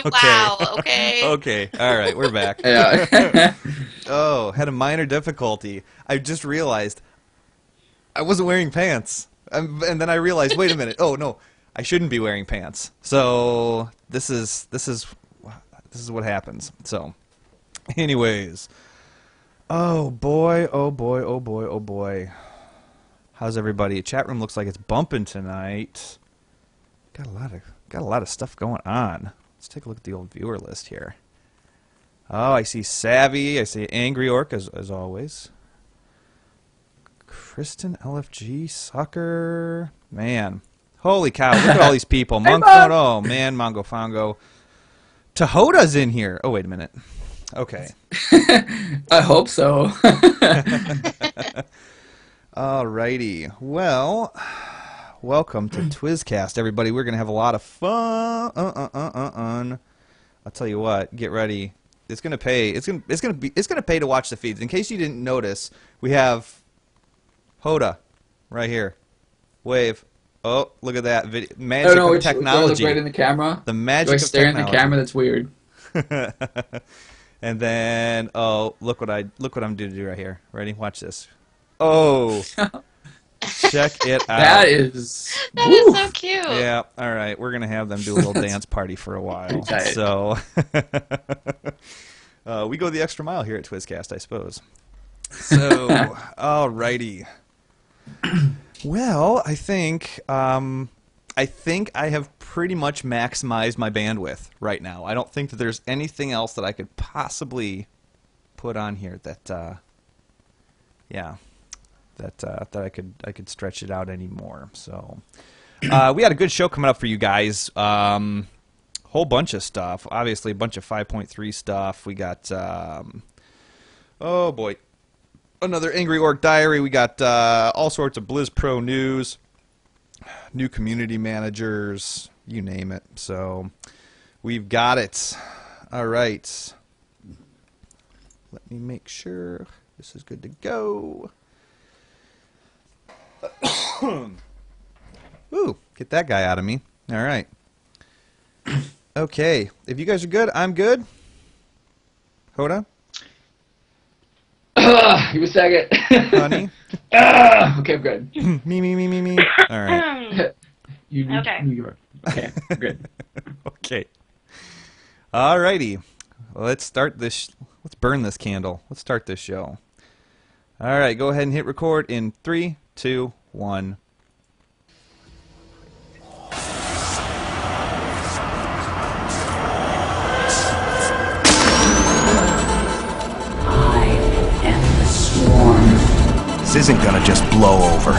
Okay, wow, okay. Okay, all right, we're back. Yeah. Oh, had a minor difficulty. I just realized I wasn't wearing pants. And then I realized, wait a minute. Oh, no, I shouldn't be wearing pants. So this is what happens. So anyways. Oh, boy, oh, boy, oh, boy, oh, boy. How's everybody? Chat room looks like it's bumping tonight. Got a lot of stuff going on. Let's take a look at the old viewer list here. Oh, I see Savvy. I see Angry Orc as always. Kristen, LFG, Sucker. Man. Holy cow, look at all these people. Monkphone, oh man, Mongo Fongo. Tahoda's in here. Oh, wait a minute. Okay. I hope so. Alrighty. Well, welcome to Twizzcast, everybody. We're gonna have a lot of fun. I'll tell you what. Get ready. It's gonna pay. It's gonna pay to watch the feeds. In case you didn't notice, we have Hoda right here. Wave. Oh, look at that video. Magic of technology. Right in the camera. The magic of stare technology. in the camera. That's weird. And then, oh, look what I'm doing to do right here. Ready? Watch this. Oh, check it out. That is so cute. Yeah. All right, we're gonna have them do a little dance party for a while. So we go the extra mile here at Twizzcast, I suppose. So, alrighty. Well, I think I have pretty much maximized my bandwidth right now. I don't think that there's anything else that I could possibly put on here that, yeah, that I could stretch it out anymore. So, we had a good show coming up for you guys. Whole bunch of stuff. Obviously, a bunch of 5.3 stuff. We got, oh boy, another Angry Orc Diary. We got all sorts of Blizz Pro news, new community managers, you name it. So we've got it. All right. Let me make sure this is good to go. Ooh, get that guy out of me. All right. Okay. If you guys are good, I'm good. Hoda? Give me a second. Honey? Okay, I'm good. Me. All right. Okay. New York. Okay, good. Okay. Alrighty. Let's start this. Let's burn this candle. Let's start this show. All right. Go ahead and hit record in 3, 2, 1. This isn't gonna just blow over.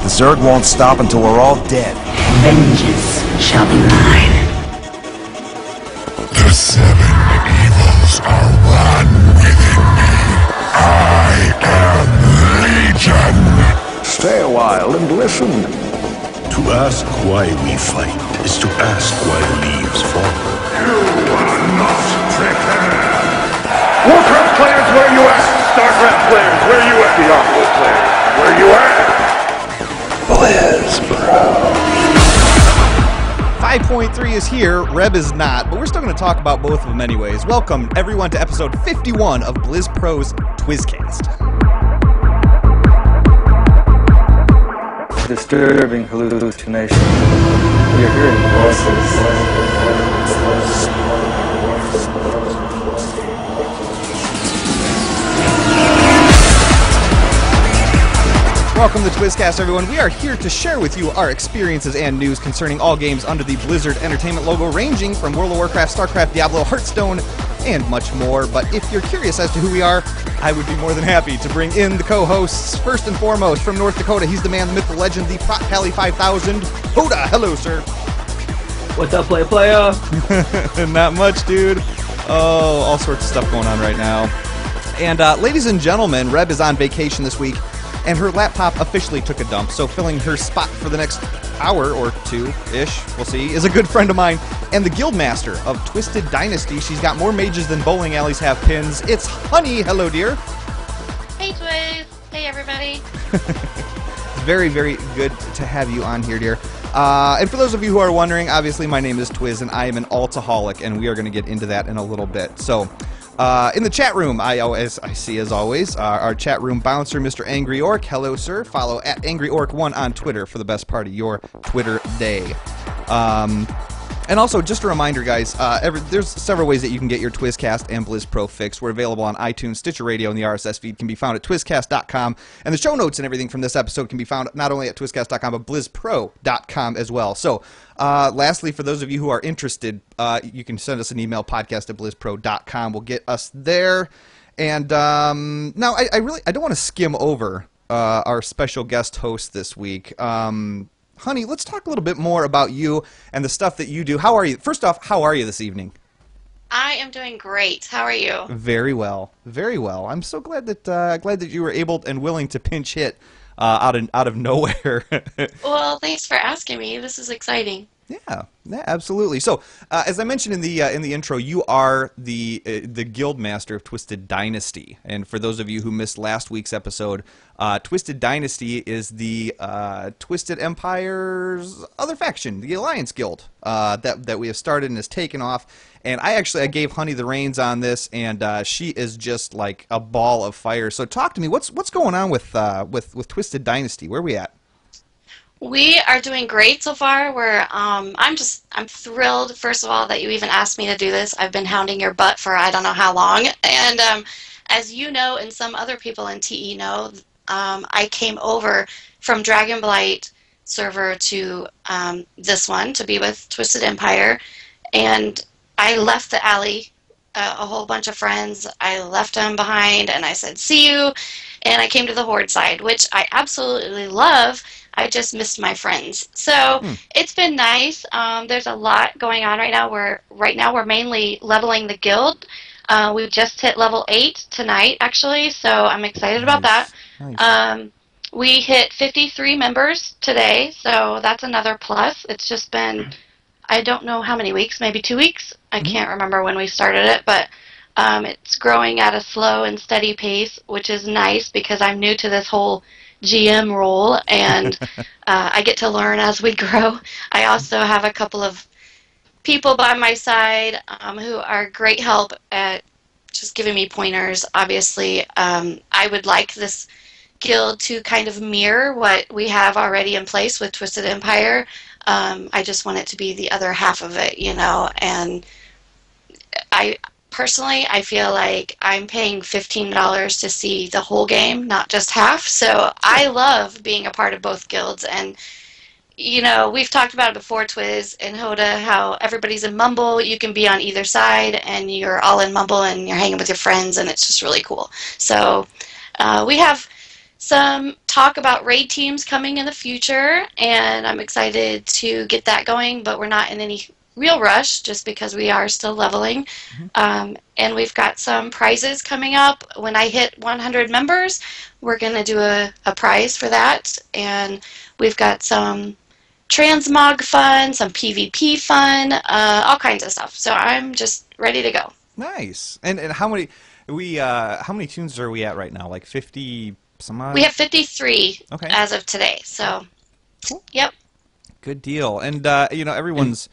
The Zerg won't stop until we're all dead. Vengeance shall be mine. The 7 evils are one within me. I am Legion. Stay a while and listen. To ask why we fight is to ask why leaves fall. You are not prepared. Warcraft players, where you at? StarCraft players, where you at? Diablo players, where you at? Blizz, bro. 5.3 is here. Reb is not, but we're still going to talk about both of them anyways. Welcome, everyone, to episode 51 of Blizz Pro's Twizzcast. Disturbing hallucination. We are hearing voices. Welcome to Twizzcast, everyone. We are here to share with you our experiences and news concerning all games under the Blizzard Entertainment logo, ranging from World of Warcraft, StarCraft, Diablo, Hearthstone, and much more. But if you're curious as to who we are, I would be more than happy to bring in the co-hosts. First and foremost, from North Dakota, he's the man, the myth, the legend, the Prot Pally 5000. Hoda, hello, sir. What's up, playa? Not much, dude. Oh, all sorts of stuff going on right now. And ladies and gentlemen, Reb is on vacation this week, and her laptop officially took a dump, so filling her spot for the next hour or two-ish, we'll see, is a good friend of mine, and the guildmaster of Twisted Dynasty. She's got more mages than bowling alleys have pins. It's Honey. Hello, dear. Hey, Twiz. Hey, everybody. Very, very good to have you on here, dear. And for those of you who are wondering, obviously my name is Twiz, and I am an altaholic, and we are going to get into that in a little bit. So, in the chat room, I see as always, our chat room bouncer, Mr. Angry Orc. Hello, sir. Follow at AngryOrc1 on Twitter for the best part of your Twitter day. And also, just a reminder, guys, there's several ways that you can get your Twizzcast and Blizz Pro fix. We're available on iTunes, Stitcher Radio, and the RSS feed can be found at Twizzcast.com. And the show notes and everything from this episode can be found not only at Twizzcast.com, but BlizzPro.com as well. So, lastly, for those of you who are interested, you can send us an email, podcast@BlizzPro.com. We'll get us there. And now, I don't want to skim over our special guest host this week. Honey, let's talk a little bit more about you and the stuff that you do. How are you? First off, how are you this evening? I am doing great. How are you? Very well, very well. I'm so glad that you were able and willing to pinch hit out of nowhere. Well, thanks for asking me. This is exciting. Yeah, absolutely. So, as I mentioned in the intro, you are the guild master of Twisted Dynasty. And for those of you who missed last week's episode, Twisted Dynasty is the Twisted Empire's other faction, the Alliance Guild, that we have started and has taken off. And I gave Honey the reins on this, and she is just like a ball of fire. So, talk to me. What's going on with Twisted Dynasty? Where are we at? We are doing great so far. I'm thrilled, first of all, that you even asked me to do this. I've been hounding your butt for I don't know how long. And as you know, and some other people in TE know, I came over from Dragonblight server to this one to be with Twisted Empire. And I left the alley, a whole bunch of friends. I left them behind, and I said, see you. And I came to the Horde side, which I absolutely love. I just missed my friends. So it's been nice. There's a lot going on right now. We're mainly leveling the guild. We just hit level 8 tonight, actually, so I'm excited about that. Nice. We hit 53 members today, so that's another plus. It's just been, I don't know how many weeks, maybe 2 weeks. I can't remember when we started it, but it's growing at a slow and steady pace, which is nice because I'm new to this whole GM role, and I get to learn as we grow. I also have a couple of people by my side who are great help at just giving me pointers. Obviously, I would like this guild to kind of mirror what we have already in place with Twisted Empire. I just want it to be the other half of it, and Personally, I feel like I'm paying $15 to see the whole game, not just half. So I love being a part of both guilds. And, we've talked about it before, Twiz and Hoda, how everybody's in Mumble. You can be on either side, and you're all in Mumble, and you're hanging with your friends, and it's just really cool. So we have some talk about raid teams coming in the future, and I'm excited to get that going, but we're not in any real rush just because we are still leveling. And we've got some prizes coming up. When I hit 100 members, we're going to do a prize for that. And we've got some transmog fun, some PvP fun, all kinds of stuff. So I'm just ready to go. Nice. And how many tunes are we at right now? Like 50 some odd? We have 53 okay. as of today. So, cool. Yep. Good deal. And everyone's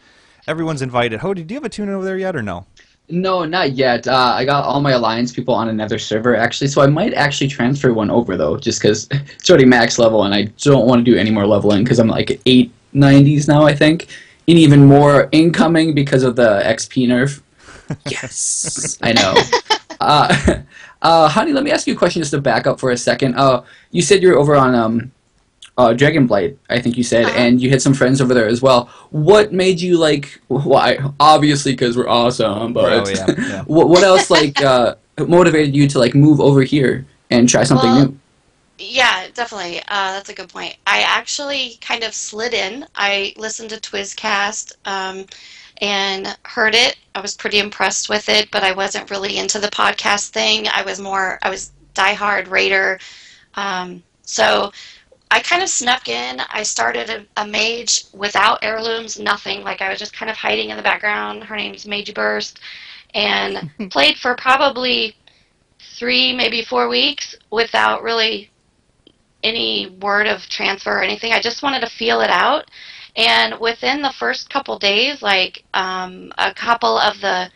invited. Hody, do you have a tune over there yet or no? No, not yet. I got all my Alliance people on another server, actually, so I might actually transfer one over, though, just because it's already max level, and I don't want to do any more leveling, because I'm like at 890s now, I think, and even more incoming because of the XP nerf. Yes, I know. Honey, let me ask you a question just to back up for a second. You said you were over on Dragonblight, I think you said, and you had some friends over there as well. What made you why? Obviously, because we're awesome, but yeah. What else motivated you to move over here and try something new? Yeah, definitely. That's a good point. I actually kind of slid in. I listened to Twizzcast and heard it. I was pretty impressed with it, but I wasn't really into the podcast thing. I was diehard Raider. So I kind of snuck in. I started a mage without heirlooms, nothing. I was just kind of hiding in the background. Her name's Magey Burst. And played for probably 3, maybe 4 weeks without really any word of transfer or anything. I just wanted to feel it out. And within the first couple days, like a couple of the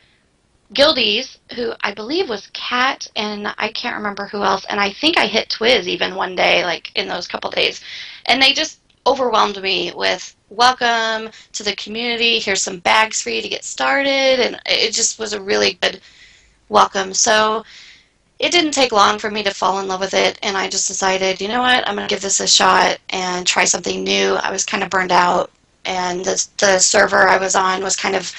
guildies, who I believe was Kat and I can't remember who else, and I think I hit Twiz even one day, like in those couple days, and they just overwhelmed me with welcome to the community. Here's some bags for you to get started, and it just was a really good welcome. So it didn't take long for me to fall in love with it, and I just decided, you know what, I'm going to give this a shot and try something new. I was kind of burned out, and the server I was on was kind of,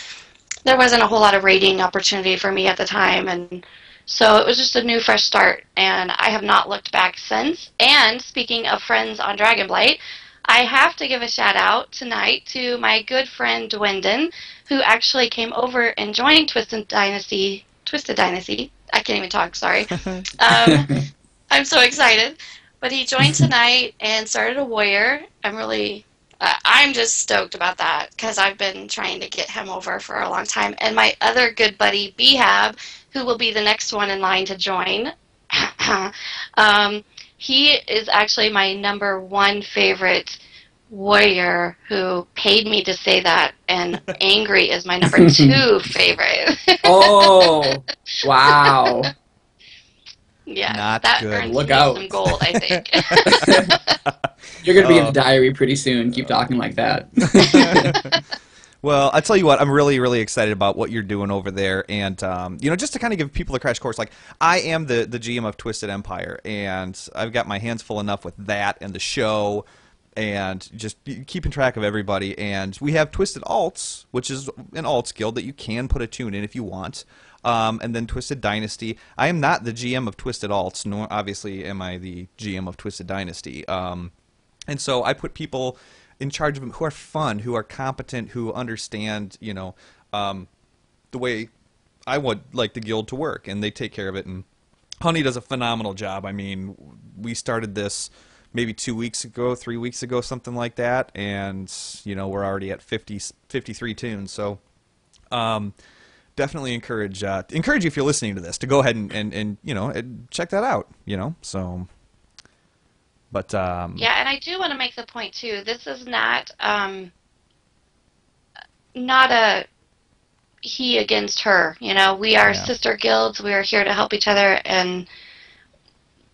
there wasn't a whole lot of raiding opportunity for me at the time, and so it was just a new, fresh start, and I have not looked back since. And speaking of friends on Dragonblight, I have to give a shout out tonight to my good friend Dwendon, who actually came over and joined Twisted Dynasty. I can't even talk, sorry. I'm so excited. But he joined tonight and started a warrior. I'm just stoked about that because I've been trying to get him over for a long time. And my other good buddy, Behab, who will be the next one in line to join, he is actually my number one favorite warrior who paid me to say that, and Angry is my number two favorite. Oh, wow. Yeah, Not that good. earns Look me out. some gold, I think. You're going to be in the diary pretty soon. Keep talking like that. Well, I tell you what, I'm really, really excited about what you're doing over there, and just to kind of give people a crash course. Like, I am the GM of Twisted Empire, and I've got my hands full enough with that and the show, and just keeping track of everybody. And we have Twisted Alts, which is an Alts guild that you can put a tune in if you want. And then Twisted Dynasty. I am not the GM of Twisted Alts, nor obviously am I the GM of Twisted Dynasty. And so I put people in charge of them who are fun, who are competent, who understand, the way I would like the guild to work, and they take care of it. And Honey does a phenomenal job. I mean, we started this maybe 2 weeks ago, 3 weeks ago, something like that, and we're already at 53 tunes. So definitely encourage you if you're listening to this to go ahead and check that out. So. But Yeah, and I do want to make the point too. This is not a he against her. We are sister guilds. We are here to help each other, and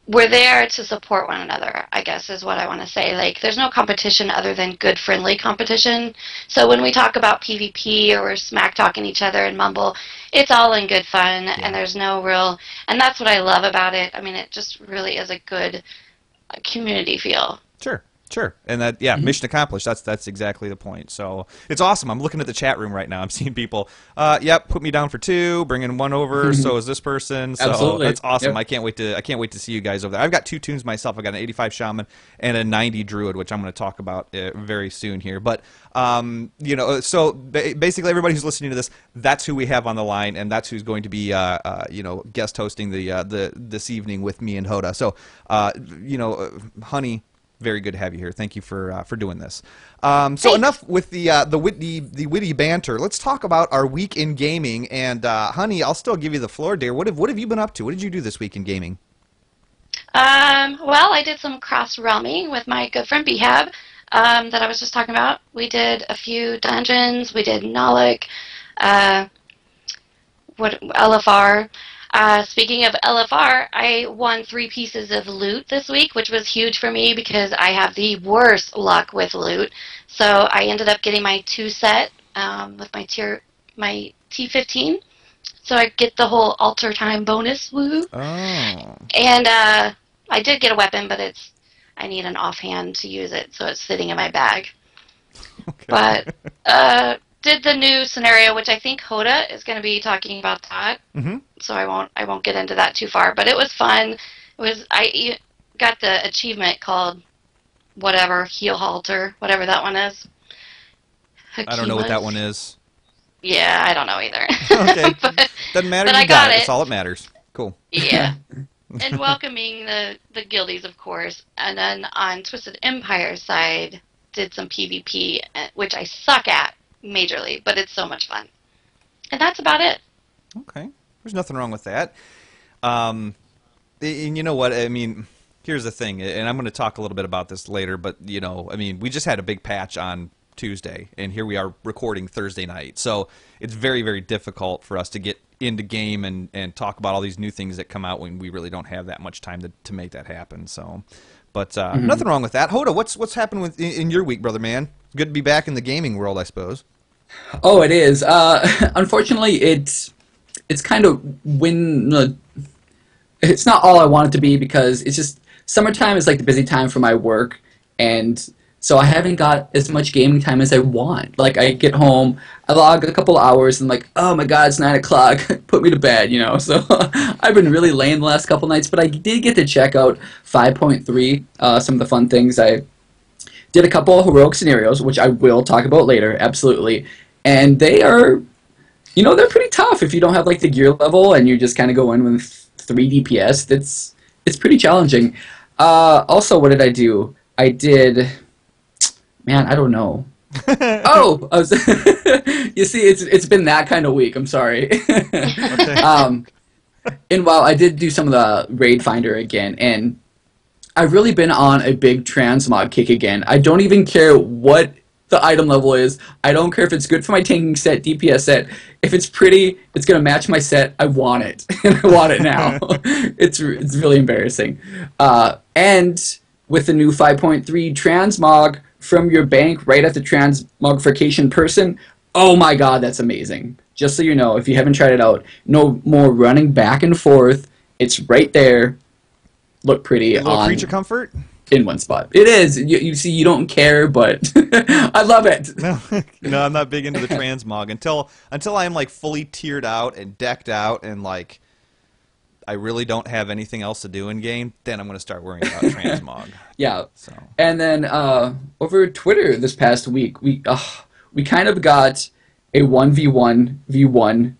we're there to support one another, I guess is what I want to say. Like, there's no competition other than good, friendly competition. So when we talk about PvP or we're smack talking each other and mumble, it's all in good fun, and there's no real, and that's what I love about it. I mean, it just really is a good community feel. Sure. And that, mission accomplished. That's exactly the point. So it's awesome. I'm looking at the chat room right now. I'm seeing people, put me down for 2, bringing 1 over, so is this person. So Absolutely. that's awesome. Yep. I can't wait to see you guys over there. I've got 2 tunes myself. I've got an 85 shaman and a 90 druid, which I'm going to talk about very soon here. But so basically everybody who's listening to this, that's who we have on the line, and that's who's going to be guest hosting the this evening with me and Hoda. So Honey, very good to have you here. Thank you for doing this. So enough with the witty banter. Let's talk about our week in gaming. And Honey, I'll still give you the floor, dear. What have you been up to? What did you do this week in gaming? Well, I did some cross-realming with my good friend Behab that I was just talking about. We did a few dungeons. We did Nalik, LFR. Speaking of LFR, I won 3 pieces of loot this week, which was huge for me because I have the worst luck with loot. So I ended up getting my 2 set with my T15. So I get the whole altar time bonus, woo. Oh. And I did get a weapon, but I need an offhand to use it, so it's sitting in my bag. Okay. But did the new scenario, which I think Hoda is going to be talking about that. Mm-hmm. So I won't get into that too far. But it was fun. I got the achievement called whatever heel halter, whatever that one is. I don't know what that one is. Yeah, I don't know either. Okay. Doesn't matter. But You I got it. it. That's all that matters. Cool. Yeah. And welcoming the guildies, of course. And then on Twisted Empire's side, did some PvP, which I suck at majorly, but it's so much fun. And that's about it. Okay. There's nothing wrong with that. And you know what? I mean, here's the thing, and I'm going to talk a little bit about this later, but, we just had a big patch on Tuesday, and here we are recording Thursday night. So it's very, very difficult for us to get into game and talk about all these new things that come out when we really don't have that much time to make that happen. So, but nothing wrong with that. Hoda, what's happened in your week, brother man? Good to be back in the gaming world, I suppose. Oh, it is. Unfortunately, it's kind of it's not all I want it to be, because it's just summertime is like the busy time for my work, and so I haven't got as much gaming time as I want. Like, I get home, I log a couple hours, and like, oh my god, it's 9 o'clock, put me to bed, you know. So I've been really lame the last couple nights, but I did get to check out 5.3, some of the fun things. I did a couple of heroic scenarios, which I will talk about later, absolutely. And they are, you know, they're pretty tough if you don't have like the gear level and you just kind of go in with 3 DPS. It's pretty challenging. Also, what did I do? I did... Man, I don't know. Oh! You see, it's been that kind of week. I'm sorry. And while I did do some of the Raid Finder again, and I've really been on a big transmog kick again. I don't even care what the item level is. I don't care if it's good for my tanking set, DPS set. If it's pretty, it's going to match my set, I want it. And I want it now. It's really embarrassing. And with the new 5.3 transmog from your bank right at the transmogrification person, oh my god, that's amazing. Just so you know, if you haven't tried it out, no more running back and forth. It's right there. Look pretty on Creature comfort in one spot. It is. You see, you don't care, but I love it. No, I'm not big into the transmog until I'm like fully tiered out and decked out and like I really don't have anything else to do in game. Then I'm going to start worrying about transmog. Yeah. So. And then over Twitter this past week, we kind of got a 1v1v1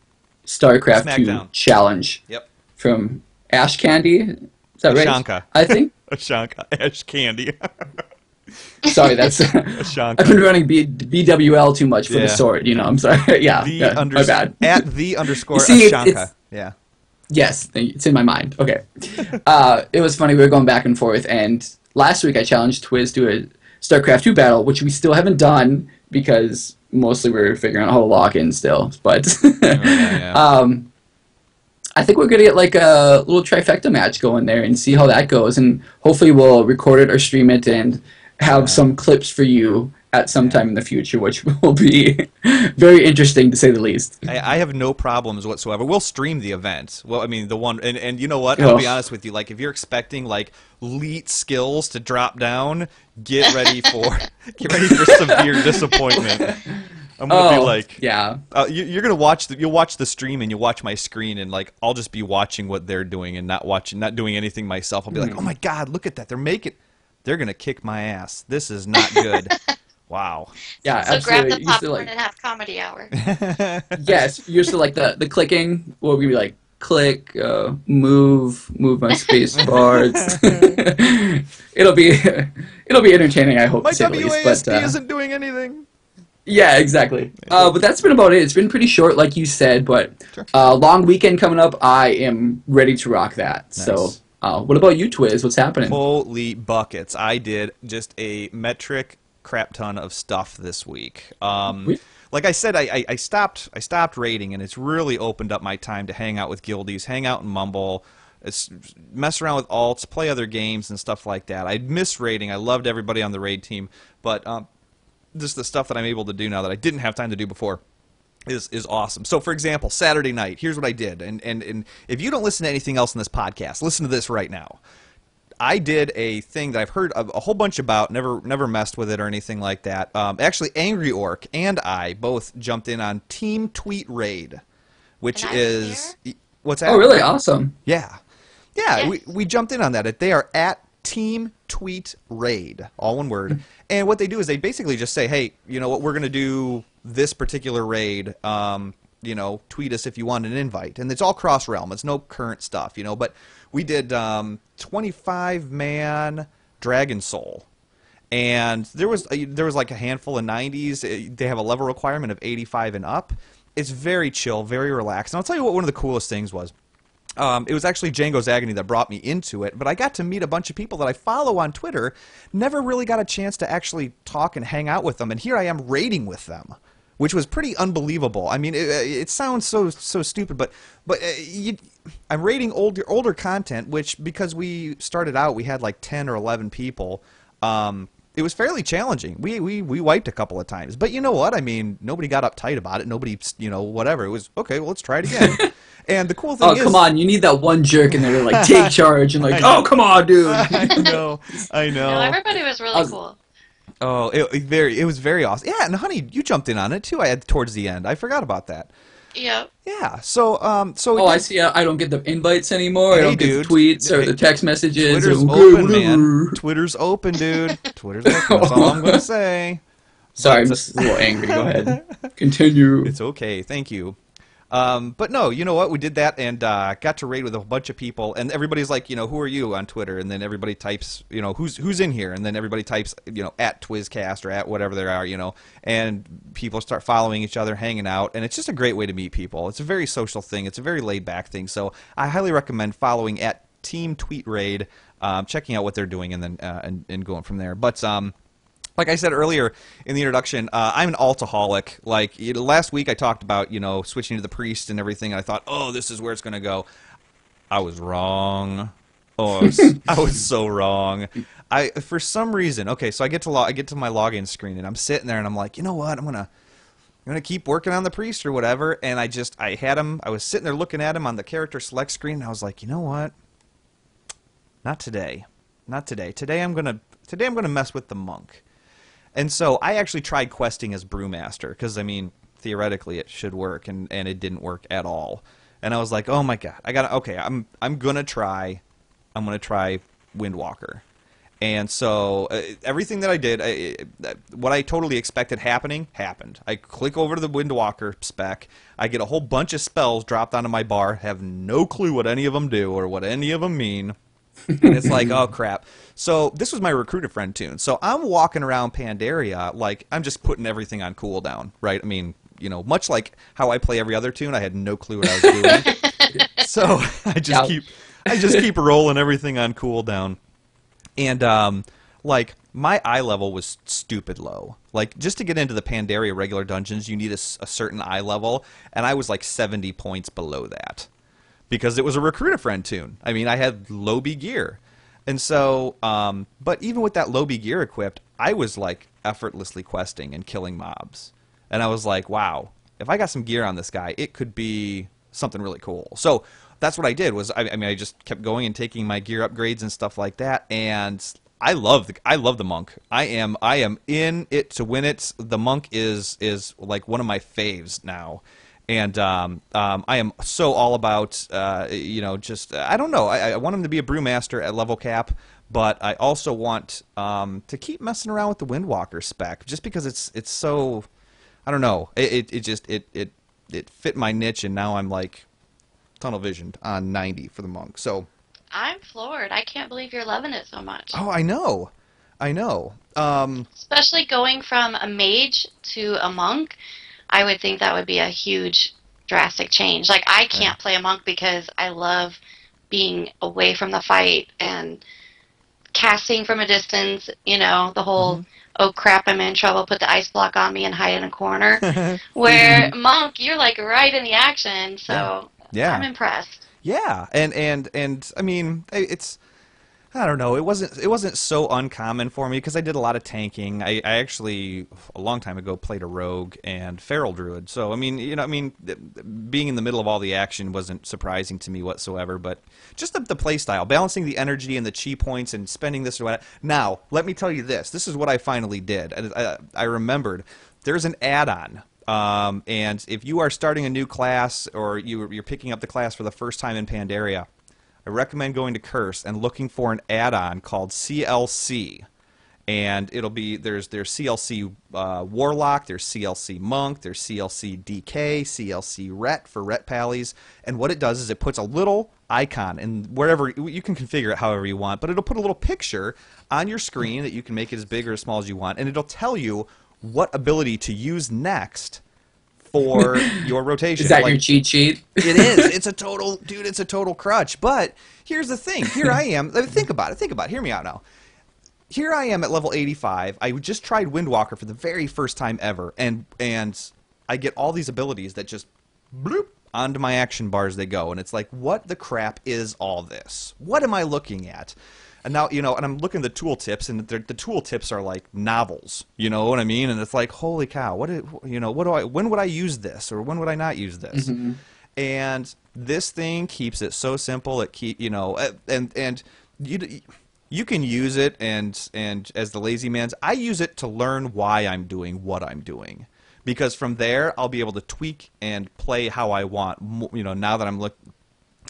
StarCraft Smackdown 2 challenge. Yep. From Ash Candy. Is that right? Ashanka. I think. Ashanka. Ash Candy. Sorry, that's... Ashanka. I've been running BWL too much for the sword, you know, I'm sorry. Yeah, my bad. At the underscore see, Ashanka. Yeah. Yes, it's in my mind. Okay. It was funny, we were going back and forth, and last week I challenged Twiz to a StarCraft 2 battle, which we still haven't done, because mostly we're figuring out how to lock in still, but... I think we're going to get like a little trifecta match going there and see how that goes, and hopefully we'll record it or stream it and have some clips for you at some time in the future, which will be very interesting to say the least. I have no problems whatsoever. We'll stream the event. Well, I mean, the one, and you know what? I'll be honest with you. Like, if you're expecting like elite skills to drop down, get ready for severe disappointment. I'm gonna be like, yeah. You're gonna watch you'll watch the stream and you'll watch my screen, and like I'll just be watching what they're doing and not doing anything myself. I'll be like, oh my god, look at that! They're gonna kick my ass. This is not good. Wow. Yeah, so absolutely. grab the popcorn and have comedy hour. Yes, you're still like the clicking. What would be like? Click, move my space bars. it'll be entertaining. I hope. My to say the least, WASD isn't doing anything. Yeah, exactly. But that's been about it. It's been pretty short, like you said, but Sure. Long weekend coming up. I am ready to rock that. Nice. So, what about you, Twiz? What's happening? Holy buckets! I did just a metric crap ton of stuff this week. Like I said, I stopped raiding, and it's really opened up my time to hang out with guildies, hang out and mumble, mess around with alts, play other games and stuff like that. I miss raiding. I loved everybody on the raid team, but just the stuff that I'm able to do now that I didn't have time to do before is awesome. So, for example, Saturday night, here's what I did. And if you don't listen to anything else in this podcast, listen to this right now. I did a thing that I've heard a whole bunch about, never messed with it or anything like that. Actually, Angry Orc and I both jumped in on Team Tweet Raid, which is... What's that? Oh, really? Awesome. Yeah. Yeah, we jumped in on that. They are at Team Tweet Raid, all one word. And what they do is they basically just say, hey, you know what, we're going to do this particular raid, you know, tweet us if you want an invite. And it's all cross-realm. It's no current stuff, you know. But we did 25-man Dragon Soul. And there was like a handful of 90s. They have a level requirement of 85 and up. It's very chill, very relaxed. And I'll tell you what one of the coolest things was. It was actually Django's Agony that brought me into it, but I got to meet a bunch of people that I follow on Twitter, never really got a chance to actually talk and hang out with them, and here I am raiding with them, which was pretty unbelievable. I mean, it sounds so stupid, but I'm raiding older content, which, because we started out, we had like 10 or 11 people. It was fairly challenging. We wiped a couple of times, but you know what? I mean, nobody got uptight about it. Nobody, whatever. It was okay. Well, let's try it again. And the cool thing is, come on, you need that one jerk in there to like take charge and like, oh, come on, dude. I know. No, everybody was really cool. Oh, it was very awesome. Yeah, and honey, you jumped in on it too. I had towards the end. I forgot about that. Yep. Yeah. So I see. I don't get the invites anymore. Hey, I don't get the tweets or the text messages. Twitter's open, man. Twitter's open, dude. Twitter's open. That's all I'm gonna say. Sorry, I'm just a little angry. Go ahead. Continue. It's okay. Thank you. But no, you know what? We did that and got to raid with a bunch of people, and everybody's like, who are you on Twitter? And then everybody types, who's in here, and then everybody types, at Twizzcast or at whatever they are, and people start following each other, hanging out, and it's just a great way to meet people. It's a very social thing. It's a very laid back thing. So I highly recommend following at Team Tweet Raid, checking out what they're doing, and then and going from there. But like I said earlier in the introduction, I'm an altaholic. Like, last week I talked about, switching to the priest and everything, and I thought, oh, this is where it's going to go. I was wrong. Oh, I was so wrong. For some reason, okay, so I get to my login screen, and I'm sitting there, and I'm like, you know what, I'm gonna keep working on the priest or whatever, and I was sitting there looking at him on the character select screen, and I was like, you know what? Not today. Not today. Today I'm gonna mess with the monk. And so I actually tried questing as Brewmaster, because, I mean, theoretically it should work, and it didn't work at all. And I was like, oh my god, I'm gonna try Windwalker. And so everything that I did, what I totally expected happened. I click over to the Windwalker spec, I get a whole bunch of spells dropped onto my bar, have no clue what any of them do or what any of them mean. And it's like, oh crap. So this was my recruiter friend tune. So I'm walking around Pandaria like I'm just putting everything on cooldown, right? I mean, much like how I play every other tune, I had no clue what I was doing. So I just keep rolling everything on cooldown. And like my eye level was stupid low. Like, just to get into the Pandaria regular dungeons, you need a certain eye level, and I was like 70 points below that. Because it was a recruiter friend tune. I mean, I had low B gear. And so, but even with that low B gear equipped, I was like effortlessly questing and killing mobs. And I was like, wow, if I got some gear on this guy, it could be something really cool. So that's what I did was, I just kept going and taking my gear upgrades and stuff like that. And I love the monk. I am in it to win it. The monk is like one of my faves now. And I am so all about, just, I don't know. I want him to be a Brewmaster at level cap, but I also want to keep messing around with the Windwalker spec, just because it's so, I don't know. It fit my niche, and now I'm like tunnel visioned on 90 for the monk. So I'm floored. I can't believe you're loving it so much. Oh, I know. Especially going from a mage to a monk. I would think that would be a huge, drastic change. Like, I can't play a monk because I love being away from the fight and casting from a distance, the whole, oh crap, I'm in trouble, put the ice block on me and hide in a corner. Where monk, you're like right in the action, so yeah. I'm impressed. Yeah, and I mean, I don't know. It wasn't so uncommon for me because I did a lot of tanking. I actually a long time ago played a rogue and feral druid. So I mean, being in the middle of all the action wasn't surprising to me whatsoever. But just the play style, balancing the energy and the chi points and spending this or that. Now, let me tell you this. This is what I finally did. I remembered there's an add-on. And if you are starting a new class or you're picking up the class for the first time in Pandaria, I recommend going to Curse and looking for an add-on called CLC. And it'll be, there's CLC Warlock, there's CLC Monk, there's CLC DK, CLC Ret for Ret Pallies. And what it does is it puts a little icon, and wherever, you can configure it however you want, but it'll put a little picture on your screen that you can make it as big or as small as you want, and it'll tell you what ability to use next for your rotation. Is that Like, your cheat sheet? it is. It's a total, dude. It's a total crutch. But here's the thing. Here I am. Think about it. Think about it. Hear me out now. Here I am at level 85. I just tried Windwalker for the very first time ever, and I get all these abilities that just bloop onto my action bars they go, and it's like, what the crap is all this? What am I looking at? And now, and I'm looking at the tooltips, and the tooltips are like novels, you know what I mean? And it's like, holy cow, when would I use this, or when would I not use this? Mm-hmm. And this thing keeps it so simple. It and you can use it, and as the lazy man's, I use it to learn why I'm doing what I'm doing, because from there I'll be able to tweak and play how I want. Now that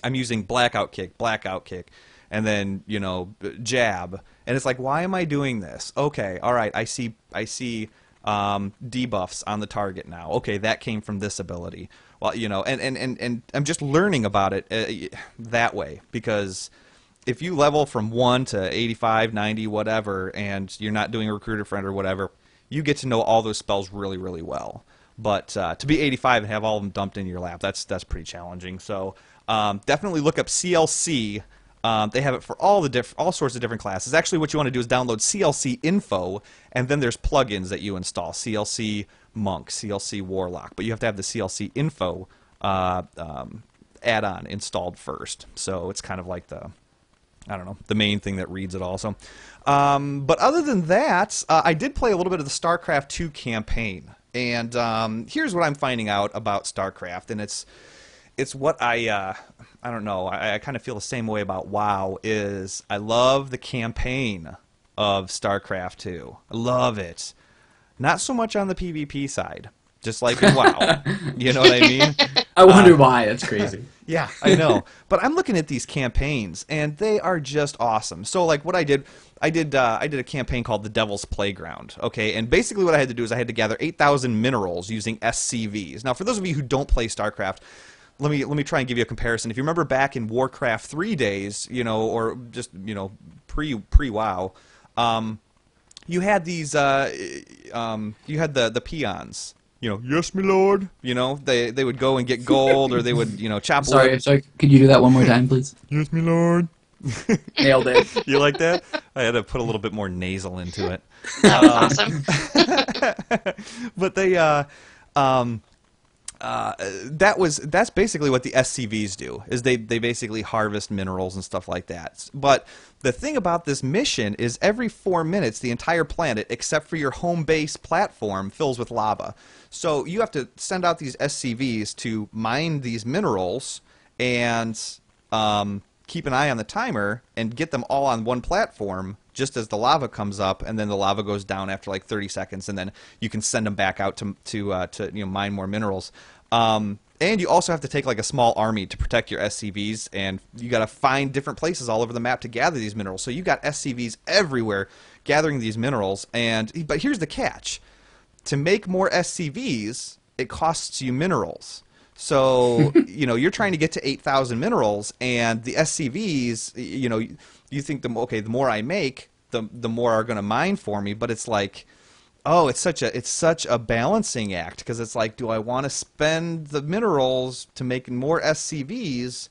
I'm using blackout kick, and then jab, and it's like, why am I doing this? Okay, all right, I see debuffs on the target now. Okay, that came from this ability. Well, and I'm just learning about it that way, because if you level from 1 to 85, 90, whatever, and you're not doing a recruiter friend or whatever, you get to know all those spells really, really well. But to be 85 and have all of them dumped in your lap, that's pretty challenging. So definitely look up CLC. They have it for all sorts of different classes. Actually, what you want to do is download CLC Info, and then there's plugins that you install. CLC Monk, CLC Warlock, but you have to have the CLC Info add-on installed first. So it's kind of like the main thing that reads it all. So, but other than that, I did play a little bit of the StarCraft 2 campaign, and here's what I'm finding out about StarCraft, and it's what I don't know. I kind of feel the same way about WoW. Is I love the campaign of StarCraft 2. I love it. Not so much on the PvP side, just like in WoW. You know what I mean? I wonder why. That's crazy. Yeah, I know. But I'm looking at these campaigns, and they are just awesome. So, like, what I did a campaign called The Devil's Playground. Okay, and basically what I had to do is I had to gather 8,000 minerals using SCVs. Now, for those of you who don't play StarCraft, let me try and give you a comparison. If you remember back in Warcraft 3 days, or just pre-WoW, you had these you had the peons. Yes, my lord. They would go and get gold, or they would, chop wood. Sorry. Could you do that one more time, please? Yes, my lord. Nailed it. You like that? I had to put a little bit more nasal into it. That was awesome. But they, that's basically what the SCVs do. Is they basically harvest minerals and stuff like that. But the thing about this mission is every 4 minutes, the entire planet, except for your home base platform, fills with lava. So you have to send out these SCVs to mine these minerals and keep an eye on the timer and get them all on one platform just as the lava comes up, and then the lava goes down after like 30 seconds, and then you can send them back out to mine more minerals. And you also have to take like a small army to protect your SCVs, and you got to find different places all over the map to gather these minerals. So you got SCVs everywhere gathering these minerals, but here's the catch. To make more SCVs, it costs you minerals. So, you're trying to get to 8,000 minerals, and the SCVs, you think the more I make, the more are going to mine for me, but it's like, oh, it's such a balancing act, because it's like, do I want to spend the minerals to make more SCVs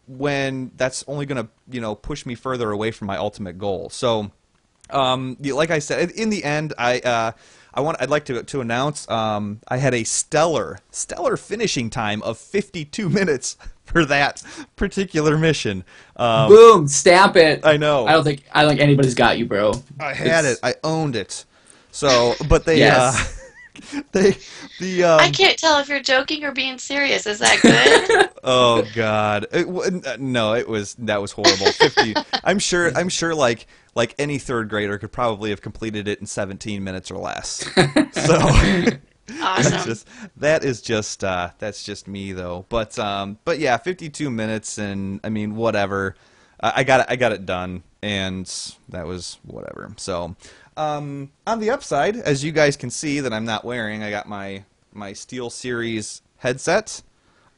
when that's only going to, push me further away from my ultimate goal? So, like I said, in the end, I'd like to announce I had a stellar finishing time of 52 minutes for that particular mission. Boom! Stamp it. I know. I don't think anybody's got you, bro. I had it. I owned it. So, but they Yes. I can't tell if you're joking or being serious. Is that good? Oh God! No, that was horrible. 50. I'm sure like any third grader could probably have completed it in 17 minutes or less. So Awesome. that's just me though. But yeah, 52 minutes, and I mean whatever. I got it done, and that was whatever. So on the upside, as you guys can see that I'm not wearing, I got my Steel Series headset.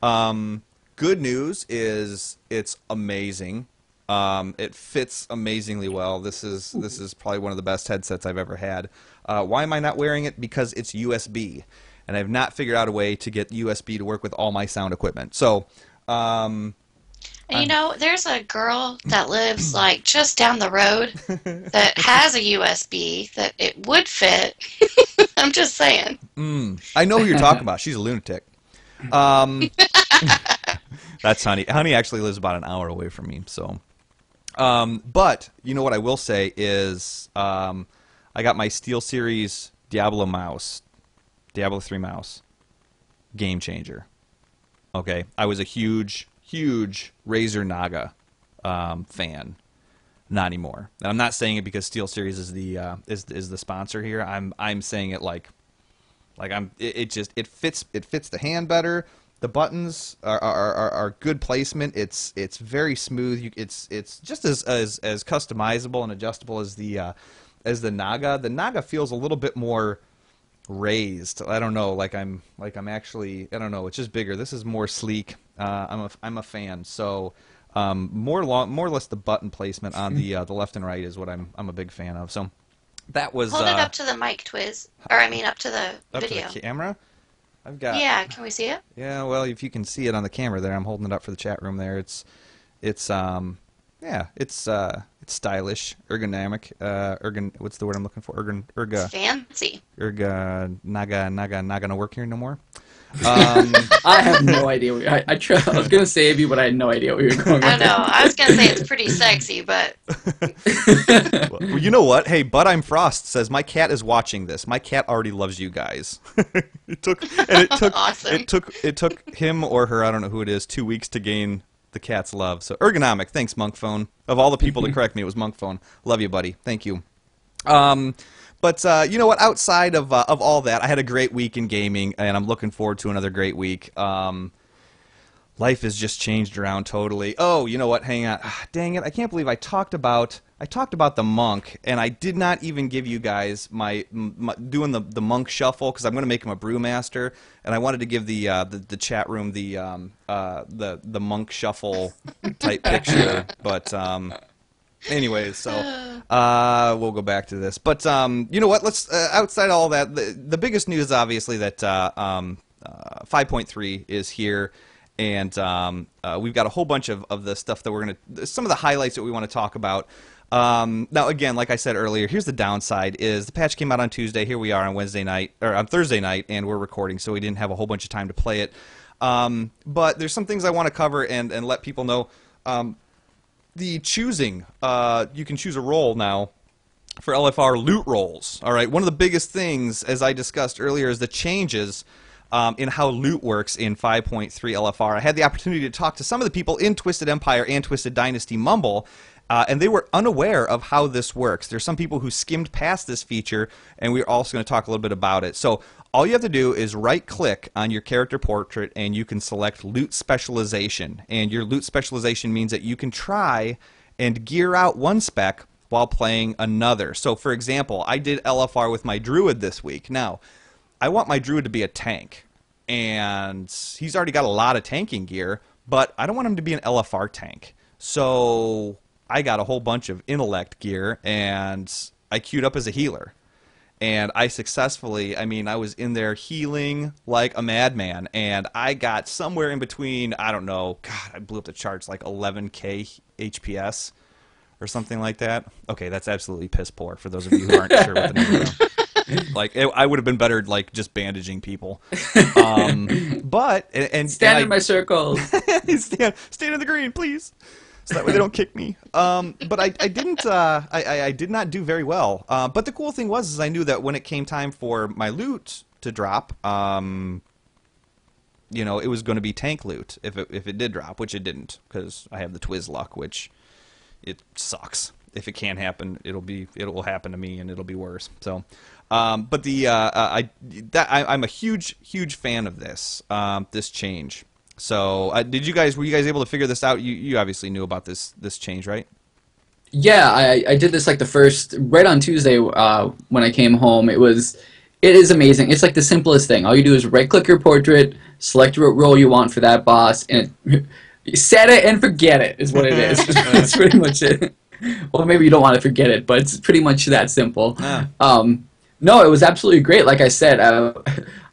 Good news is it's amazing. It fits amazingly well. This is probably one of the best headsets I've ever had. Why am I not wearing it? Because it's USB. and I've not figured out a way to get USB to work with all my sound equipment. So, And you know, there's a girl that lives like just down the road that has a USB that it would fit. I'm just saying. I know who you're talking about. She's a lunatic. That's Honey. Honey actually lives about an hour away from me. So, but you know what I will say is, I got my SteelSeries Diablo 3 mouse, game changer. Okay, I was a huge Razer Naga fan. Not anymore. And I'm not saying it because SteelSeries is the sponsor here. I'm saying it like it fits the hand better. The buttons are good placement. It's very smooth. It's just as customizable and adjustable as the Naga. The Naga feels a little bit more raised. I don't know. I'm actually, I don't know. It's just bigger. This is more sleek. I'm a fan. So more or less the button placement on the left and right is what I'm a big fan of. So that was Hold it up to the mic, Twiz. Or I mean up to the video. To the camera. I've got. Yeah, can we see it? Yeah, well, if you can see it on the camera there, I'm holding it up for the chat room there. It's stylish, ergonomic. What's the word I'm looking for? It's fancy. Naga not gonna work here no more. I have no idea. I was gonna save you, but I had no idea where you were going with I know. I was gonna say it's pretty sexy, but Well, you know what? Hey, But I'm Frost says my cat is watching this. My cat already loves you guys. it took awesome. it took him or her, I don't know who it is, 2 weeks to gain the cat's love. So ergonomic. Thanks, Monkphone. Of all the people to correct me, it was Monkphone. Love you, buddy. Thank you. But you know what? Outside of all that, I had a great week in gaming, and I'm looking forward to another great week. Life has just changed around totally. Oh, you know what? Hang on. Dang it! I can't believe I talked about the monk, and I did not even give you guys my doing the monk shuffle because I'm going to make him a brewmaster, and I wanted to give the chat room the monk shuffle type picture, but. Anyways, so we'll go back to this. But you know what? Let's outside all that, the biggest news is obviously that 5.3 is here, and we've got a whole bunch of the stuff that some of the highlights that we want to talk about. Now, again, like I said earlier, here's the downside: is the patch came out on Tuesday. Here we are on Wednesday night or on Thursday night, and we're recording, so we didn't have a whole bunch of time to play it. But there's some things I want to cover and let people know. The choosing, you can choose a role now for LFR loot rolls. All right, one of the biggest things, as I discussed earlier, is the changes in how loot works in 5.3 LFR. I had the opportunity to talk to some of the people in Twisted Empire and Twisted Dynasty Mumble, and they were unaware of how this works. There's some people who skimmed past this feature, and we're also going to talk a little bit about it. So all you have to do is right-click on your character portrait, and you can select Loot Specialization. And your Loot Specialization means that you can try and gear out one spec while playing another. So, for example, I did LFR with my Druid this week. Now, I want my Druid to be a tank, and he's already got a lot of tanking gear, but I don't want him to be an LFR tank. So I got a whole bunch of intellect gear, and I queued up as a healer. And I successfully, I was in there healing like a madman, and I got somewhere in between, I don't know, God, I blew up the charts, like 11k HPS or something like that. Okay, that's absolutely piss poor for those of you who aren't sure what the number is. I would have been better, just bandaging people. But, and stand in my circle. stand in the green, please. So that way they don't kick me. But I didn't. I did not do very well. But the cool thing was I knew that when it came time for my loot to drop, it was going to be tank loot if it did drop, which it didn't because I have the Twiz luck, which it sucks. If it can't happen, it will happen to me and it'll be worse. So, but I'm a huge fan of this change. So, were you guys able to figure this out? You obviously knew about this change, right? Yeah, I did this right on Tuesday when I came home. It is amazing. It's like the simplest thing. All you do is right-click your portrait, select what role you want for that boss, and set it and forget it is what it is. That's pretty much it. Well, maybe you don't want to forget it, but it's pretty much that simple. No, it was absolutely great. Like I said,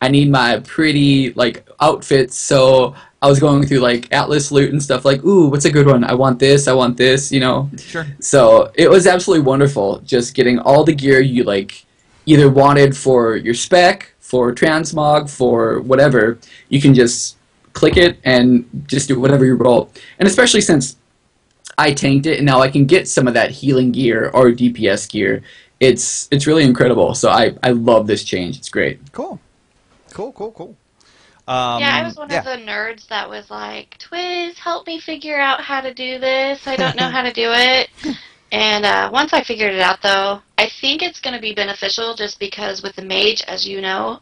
I need my pretty like outfits, so I was going through like Atlas loot and stuff. Like, ooh, what's a good one? I want this. I want this. You know. Sure. So it was absolutely wonderful, just getting all the gear you like either wanted for your spec, for transmog, for whatever. You can just click it and just do whatever you roll. And especially since I tanked it, and now I can get some of that healing gear or DPS gear. It's really incredible. So I love this change. It's great. Cool. Cool. Yeah, I was one of the nerds that was like, Twiz, help me figure out how to do this. I don't know how to do it. And once I figured it out, though, I think it's going to be beneficial just because with the mage, as you know,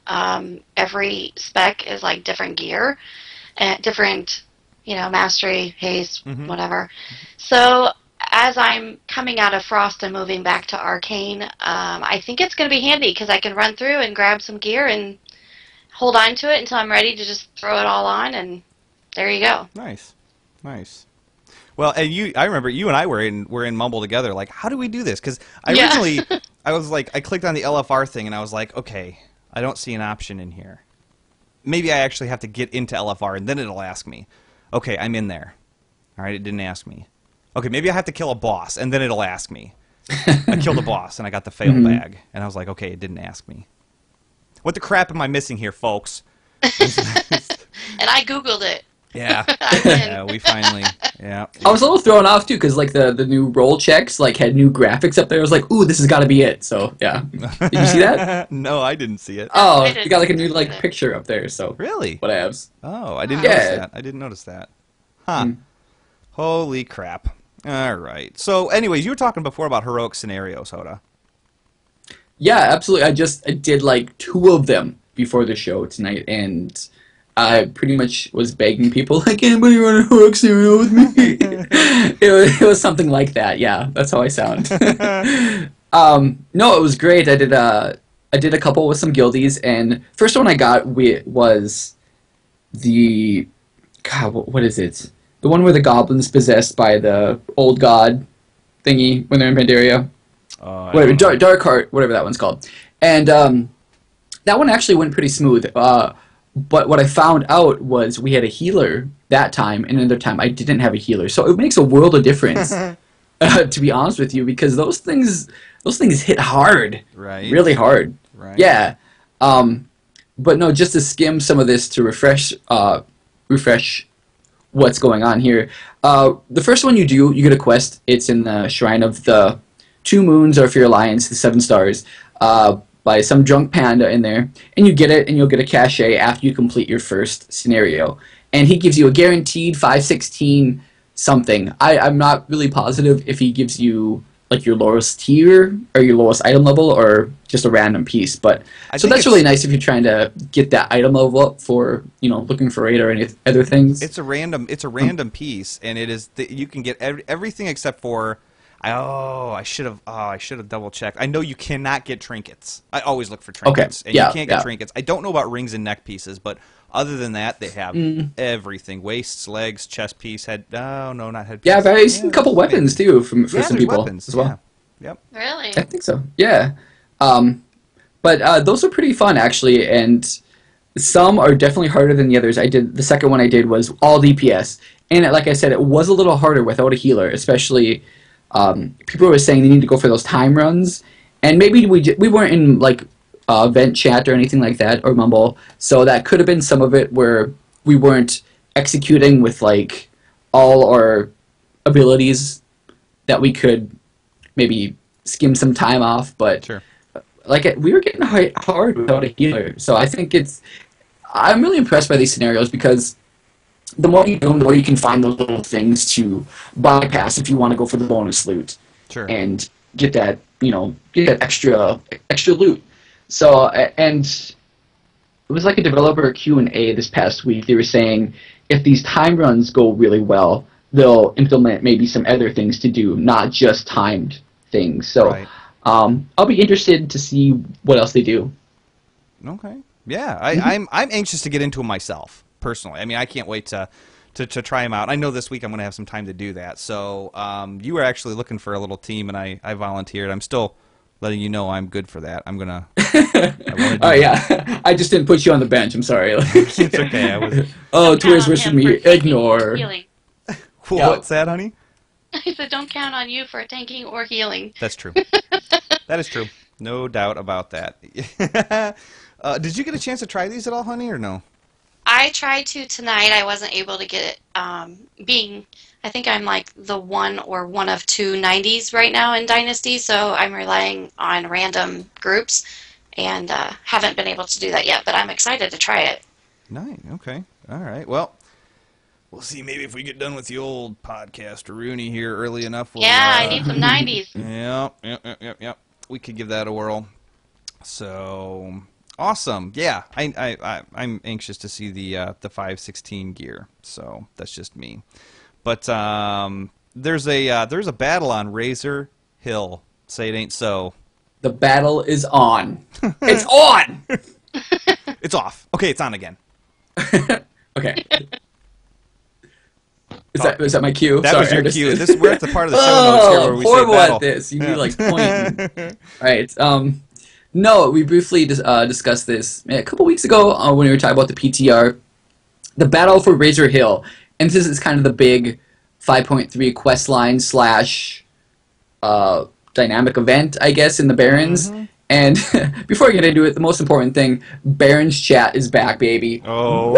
every spec is like different gear, and different, mastery, haste, whatever. So as I'm coming out of Frost and moving back to Arcane, I think it's going to be handy because I can run through and grab some gear and hold on to it until I'm ready to just throw it all on, and there you go. Nice. Well, and I remember you and I were in Mumble together. Like, how do we do this? Because originally, I was like, I clicked on the LFR thing, and I was like, okay, I don't see an option in here. Maybe I actually have to get into LFR, and then it'll ask me. Okay, I'm in there. All right, it didn't ask me. Okay, maybe I have to kill a boss, and then it'll ask me. I killed a boss, and I got the fail bag, and I was like, okay, it didn't ask me. What the crap am I missing here, folks? And I Googled it. Yeah. Yeah, we finally. Yeah. I was a little thrown off too because like the new roll checks like had new graphics up there. I was like, ooh, this has got to be it. So yeah, did you see that? No, I didn't see it. Oh, you got like a new like picture up there. So really, what abs? Oh, I didn't notice that. I didn't notice that. Huh. Holy crap. All right. So, anyways, you were talking before about heroic scenarios, Hoda. Yeah, absolutely. I did like 2 of them before the show tonight, and I pretty much was begging people, like, anybody run a heroic scenario with me? it was something like that. Yeah, that's how I sound. No, it was great. I did a couple with some guildies, and first one I got was the what is it? The one where the goblins possessed by the old god thingy when they're in Pandaria. Whatever, Dark Heart, whatever that one's called. And that one actually went pretty smooth. But what I found out was we had a healer that time, and another time I didn't have a healer. So it makes a world of difference, to be honest with you, because those things hit hard, right? Really hard, right? Yeah. But no, just to skim some of this to refresh what's going on here. The first one you get a quest. It's in the Shrine of the 2 Moons, or for your Alliance, the 7 Stars, by some drunk panda in there, and you get it, and you'll get a cachet after you complete your first scenario. And he gives you a guaranteed 516 something. I'm not really positive if he gives you like your lowest tier or your lowest item level or just a random piece, but so that's really nice if you're trying to get that item level up for looking for raid or any other things. It's a random piece, and it is you can get everything except for. I should have double checked. I know you cannot get trinkets. I always look for trinkets, and you can't get trinkets. I don't know about rings and neck pieces, but other than that, they have everything: waists, legs, chest piece, head. No, not head. Yeah, I've seen a couple weapons too for some people as well. Yeah. Yep. Really? I think so. Yeah. But those are pretty fun actually, and some are definitely harder than the others. The second one I did was all DPS, and like I said, it was a little harder without a healer, especially. People were saying they need to go for those time runs, and maybe we weren't in like vent chat or anything like that or Mumble, so that could have been some of it where we weren't executing with like all our abilities that we could maybe skim some time off, but sure. We were getting hard without a healer, so I think I'm really impressed by these scenarios because the more you do, the more you can find those little things to bypass if you want to go for the bonus loot. Sure. And get that, extra loot. So, and it was like a developer Q&A this past week. They were saying if these time runs go really well, they'll implement maybe some other things to do, not just timed things. So, right. I'll be interested to see what else they do. Okay. Yeah, I'm anxious to get into them myself. Personally, I mean, I can't wait to try them out. I know this week I'm going to have some time to do that. So you were actually looking for a little team, and I volunteered. I'm still letting you know I'm good for that. I'm gonna Oh yeah, I just didn't put you on the bench. I'm sorry. It's okay. I was. Oh, Don't count Twiz on wishing him me for tanking or ignore. healing. What's that, honey? I said, don't count on you for tanking or healing. That's true. That is true. No doubt about that. Did you get a chance to try these at all, honey, or no? I tried to tonight. I wasn't able to get it. I think I'm like the one or one of two 90s right now in Dynasty, so I'm relying on random groups and haven't been able to do that yet, but I'm excited to try it. Nice. Okay. All right. Well, we'll see. Maybe if we get done with the old podcast, Rooney here early enough. We'll, Yeah, I need some 90s. Yep. We could give that a whirl. So awesome. Yeah, I'm anxious to see the 516 gear. So that's just me. But there's a battle on Razor Hill. Say it ain't so. The battle is on. It's on. It's off. Okay, it's on again. Okay. Is that my cue? That Sorry, was your I just- cue. We're at the part of the show notes here where we say horrible battle. at this. You need like pointing. Right. No, we briefly discussed this a couple weeks ago when we were talking about the PTR, the battle for Razor Hill, and this is kind of the big 5.3 quest line slash dynamic event, I guess, in the Barrens. Mm-hmm. And before I get into it, the most important thing, Barrens chat is back, baby. Oh. Woo!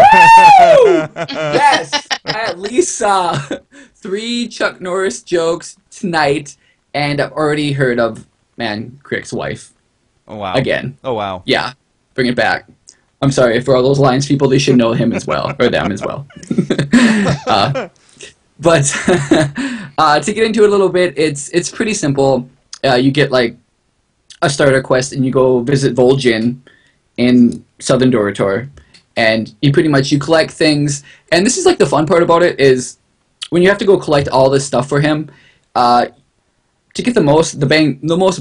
Yes! I at least saw 3 Chuck Norris jokes tonight, and I've already heard of, Crick's wife. Oh, wow. Again. Oh, wow. Yeah, bring it back. I'm sorry, for all those Lions people, they should know him as well, or them as well. But to get into it a little bit, it's pretty simple. You get like a starter quest, and you go visit Vol'jin in Southern Doritor, and you collect things. And this is like the fun part about it is when you have to go collect all this stuff for him. To get the most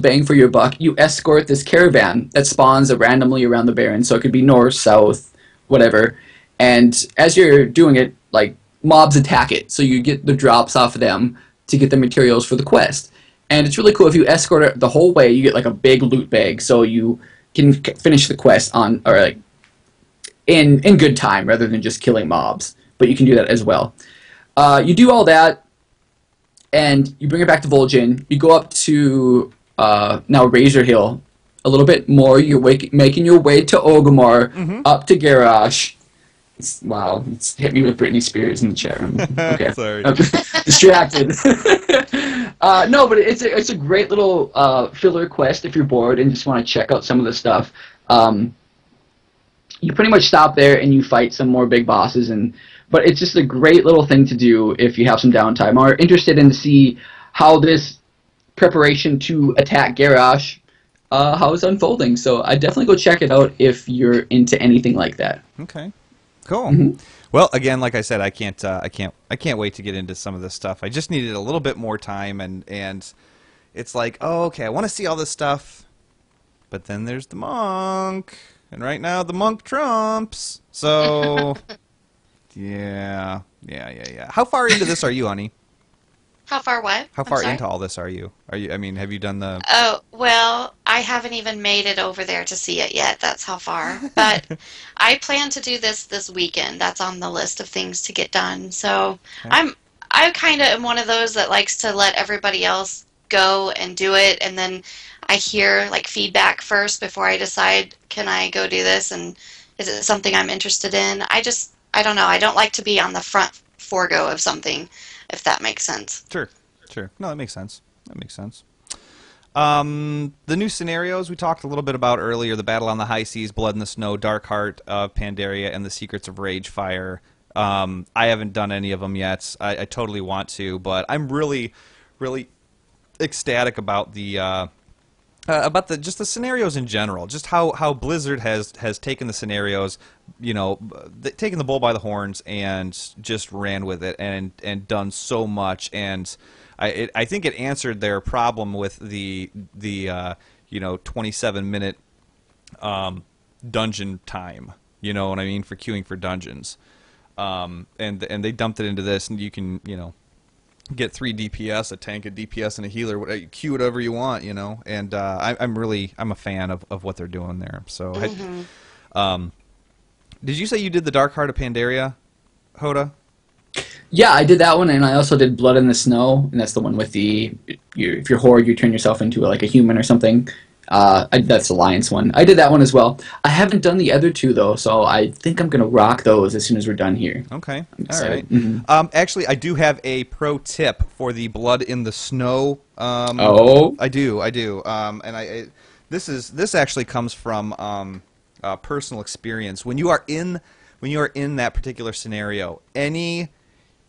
bang for your buck, you escort this caravan that spawns randomly around the Barren. So it could be north, south, whatever. And as you're doing it, like mobs attack it, so you get the drops off of them to get the materials for the quest. And it's really cool. If you escort it the whole way, you get like a big loot bag, so you can finish the quest in good time rather than just killing mobs. But you can do that as well. You do all that, and you bring it back to Vol'jin. You go up to now Razor Hill a little bit more. You're making your way to Orgrimmar, up to Garrosh. Wow, it's hit me with Britney Spears in the chat room. Okay, Sorry. I'm distracted. No, but it's a great little filler quest if you're bored and just want to check out some of the stuff. You pretty much stop there and you fight some more big bosses, but it's just a great little thing to do if you have some downtime or are interested in to see how this preparation to attack Garrosh, how it's unfolding. So I definitely go check it out if you're into anything like that. Okay. Cool. Mm-hmm. Well, again, like I said, I can't wait to get into some of this stuff. I just needed a little bit more time, and it's like, oh, okay, I want to see all this stuff, but then there's the monk, and right now the monk trumps. So, yeah. How far into this are you, honey? How far what? How I'm far sorry? into all this are you? I mean, have you done the? Oh, well, I haven't even made it over there to see it yet. That's how far. But I plan to do this weekend. That's on the list of things to get done. So Okay. I kind of am one of those that likes to let everybody else go and do it, and then I hear like feedback first before I decide, can I go do this, and is it something I'm interested in? I don't know. I don't like to be on the front forego of something, if that makes sense. Sure. No, that makes sense. The new scenarios we talked a little bit about earlier: the Battle on the High Seas, Blood in the Snow, Dark Heart of Pandaria, and the Secrets of Ragefire. I haven't done any of them yet. I totally want to, but I'm really, really ecstatic about the just the scenarios in general. Just how Blizzard has taken the scenarios, taken the bull by the horns and just ran with it and done so much. And I think it answered their problem with the 27-minute dungeon time. You know what I mean, for queuing for dungeons. And they dumped it into this, and you can get 3 DPS, a tank, a DPS, and a healer. Queue whatever you want, you know. And I'm a fan of what they're doing there. So, did you say you did the Dark Heart of Pandaria, Hoda? Yeah, I did that one, and I also did Blood in the Snow, and that's the one with if you're Horde, you turn yourself into like a human or something. That's the Alliance one. I did that one as well. I haven't done the other two though, so I think I'm gonna rock those as soon as we're done here. Okay, all So, right. mhm. Actually, I do have a pro tip for the Blood in the Snow. Oh, I do. This actually comes from personal experience. When you are in that particular scenario, any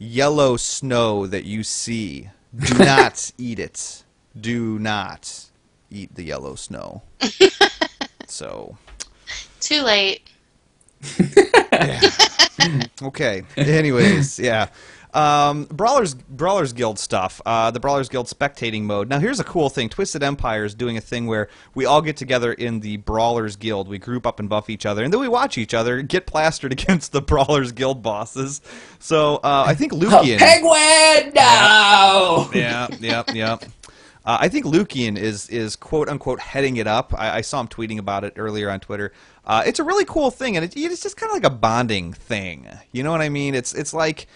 yellow snow that you see, do not eat it. Do not eat the yellow snow. So, Too late. yeah. Okay. Anyways, yeah. Brawlers Guild stuff. The Brawlers Guild spectating mode. Now, here's a cool thing. Twisted Empire is doing a thing where we all get together in the Brawlers Guild. We group up and buff each other, and then we watch each other get plastered against the Brawlers Guild bosses. So, I think Lucian... Penguin! No! Yeah. I think Lucian is quote-unquote heading it up. I saw him tweeting about it earlier on Twitter. It's a really cool thing, and it's just kind of like a bonding thing. You know what I mean? It's like...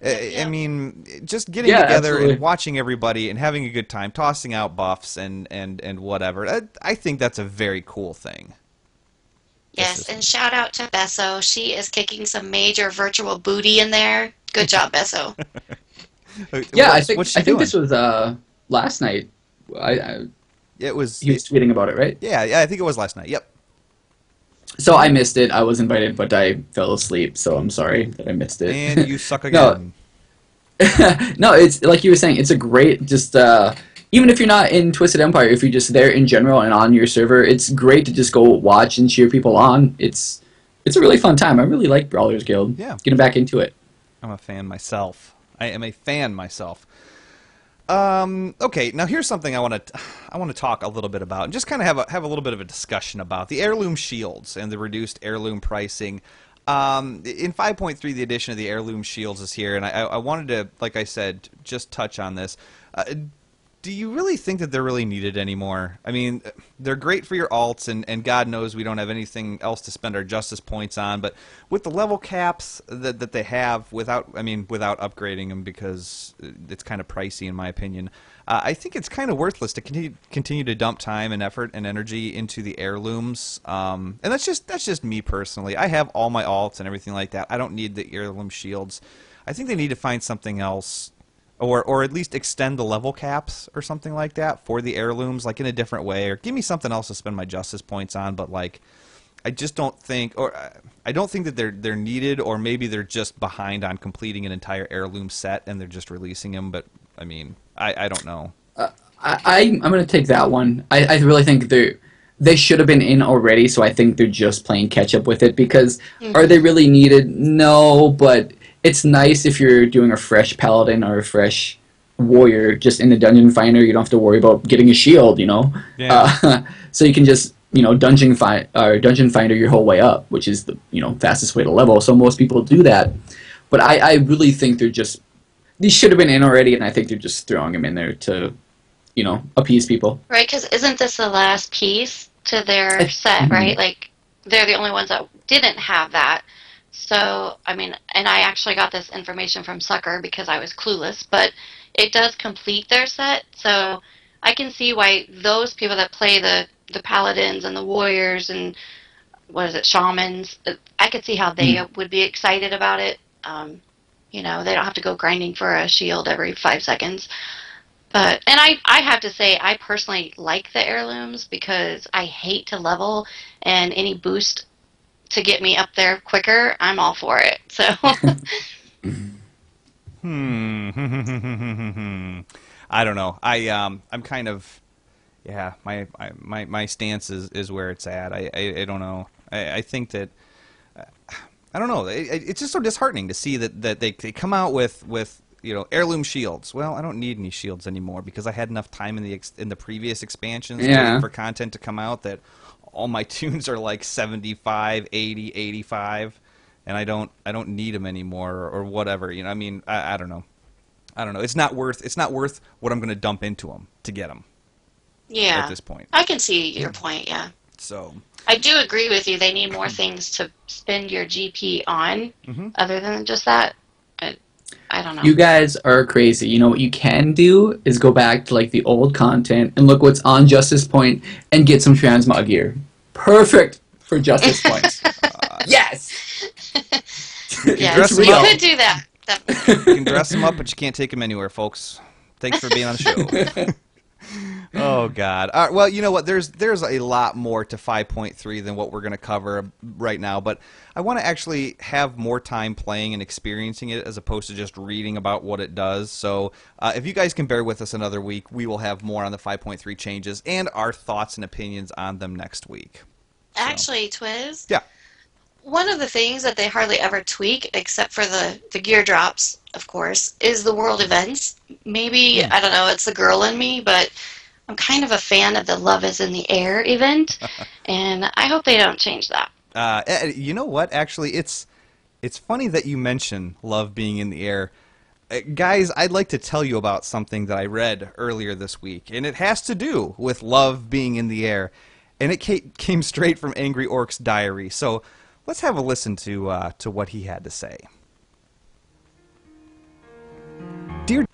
I mean, just getting together absolutely. and watching everybody and having a good time, tossing out buffs and whatever. I think that's a very cool thing. Yes, and shout out to Besso. She is kicking some major virtual booty in there. Good job, Besso. Yeah, I What's she think doing? this was last night. It was. He was tweeting about it, right? Yeah, I think it was last night. Yep. So I missed it. I was invited, but I fell asleep. So I'm sorry that I missed it. And you suck No. again. No, it's like you were saying. It's a great even if you're not in Twisted Empire, if you're just there in general and on your server, it's great to just go watch and cheer people on. It's a really fun time. I really like Brawlers Guild. Yeah. Getting back into it. I'm a fan myself. I am a fan myself. Okay, now here's something I want to talk a little bit about, and just kind of have a little bit of a discussion about the heirloom shields and the reduced heirloom pricing. In 5.3, the addition of the heirloom shields is here, and I wanted to, like I said, just touch on this. Do you really think that they're really needed anymore? I mean, they're great for your alts, and God knows we don't have anything else to spend our justice points on. But with the level caps that they have, without upgrading them, because it's kind of pricey in my opinion, I think it's kind of worthless to continue to dump time and effort and energy into the heirlooms. And that's just me personally. I have all my alts and everything like that. I don't need the heirloom shields. I think they need to find something else. Or at least extend the level caps or something like that for the heirlooms, like in a different way, or give me something else to spend my justice points on. But like, I just don't think, or I don't think that they're needed, or maybe they're just behind on completing an entire heirloom set and they're just releasing them. But I mean, I don't know. I'm going to take that one. I really think they should have been in already, so I think they're just playing catch up with it. Because are they really needed? No, but it's nice if you're doing a fresh paladin or a fresh warrior just in the dungeon finder. You don't have to worry about getting a shield, you know. Yeah. So you can just dungeon finder your whole way up, which is the fastest way to level. So most people do that, but I really think these should have been in already, and I think they're just throwing them in there to appease people. Right, because isn't this the last piece to their set, right? Like, they're the only ones that didn't have that. So, I mean, and I actually got this information from Sucker because I was clueless, but it does complete their set, so I can see why those people that play the paladins and the warriors and, shamans, I could see how they would be excited about it. They don't have to go grinding for a shield every 5 seconds. And I have to say, I personally like the heirlooms because I hate to level, and any boost to get me up there quicker, I'm all for it. So. I don't know. I'm kind of, yeah. My stance is where it's at. I don't know. I think that I don't know. It's just so disheartening to see that they come out with heirloom shields. Well, I don't need any shields anymore because I had enough time in the previous expansions waiting for content to come out that all my tunes are like 75, 80, 85, and I don't need them anymore or whatever. I mean, I don't know. I don't know. It's not worth what I'm going to dump into them to get them. Yeah. At this point. I can see your point, yeah. So. I do agree with you. They need more things to spend your GP on Mm-hmm. other than just that. But I don't know. You guys are crazy. You know what you can do is go back to like the old content and look what's on Justice Point and get some transmog gear. Perfect for Justice Points. Yes. Yeah, dress you them up. could do that. You can dress them up, but you can't take them anywhere, folks. Thanks for being on the show. Oh God! Well, you know what? There's a lot more to 5.3 than what we're going to cover right now, but I want to actually have more time playing and experiencing it as opposed to just reading about what it does. So, if you guys can bear with us another week, we will have more on the 5.3 changes and our thoughts and opinions on them next week. So. Actually, Twiz. Yeah. One of the things that they hardly ever tweak, except for the gear drops, of course, is the world events. Maybe, I don't know, it's the girl in me, but I'm kind of a fan of the Love is in the Air event, and I hope they don't change that. You know what? Actually, it's funny that you mention love being in the air. Guys, I'd like to tell you about something that I read earlier this week, and it has to do with love being in the air, and it came straight from Angry Orc's diary. So let's have a listen to what he had to say. Dear,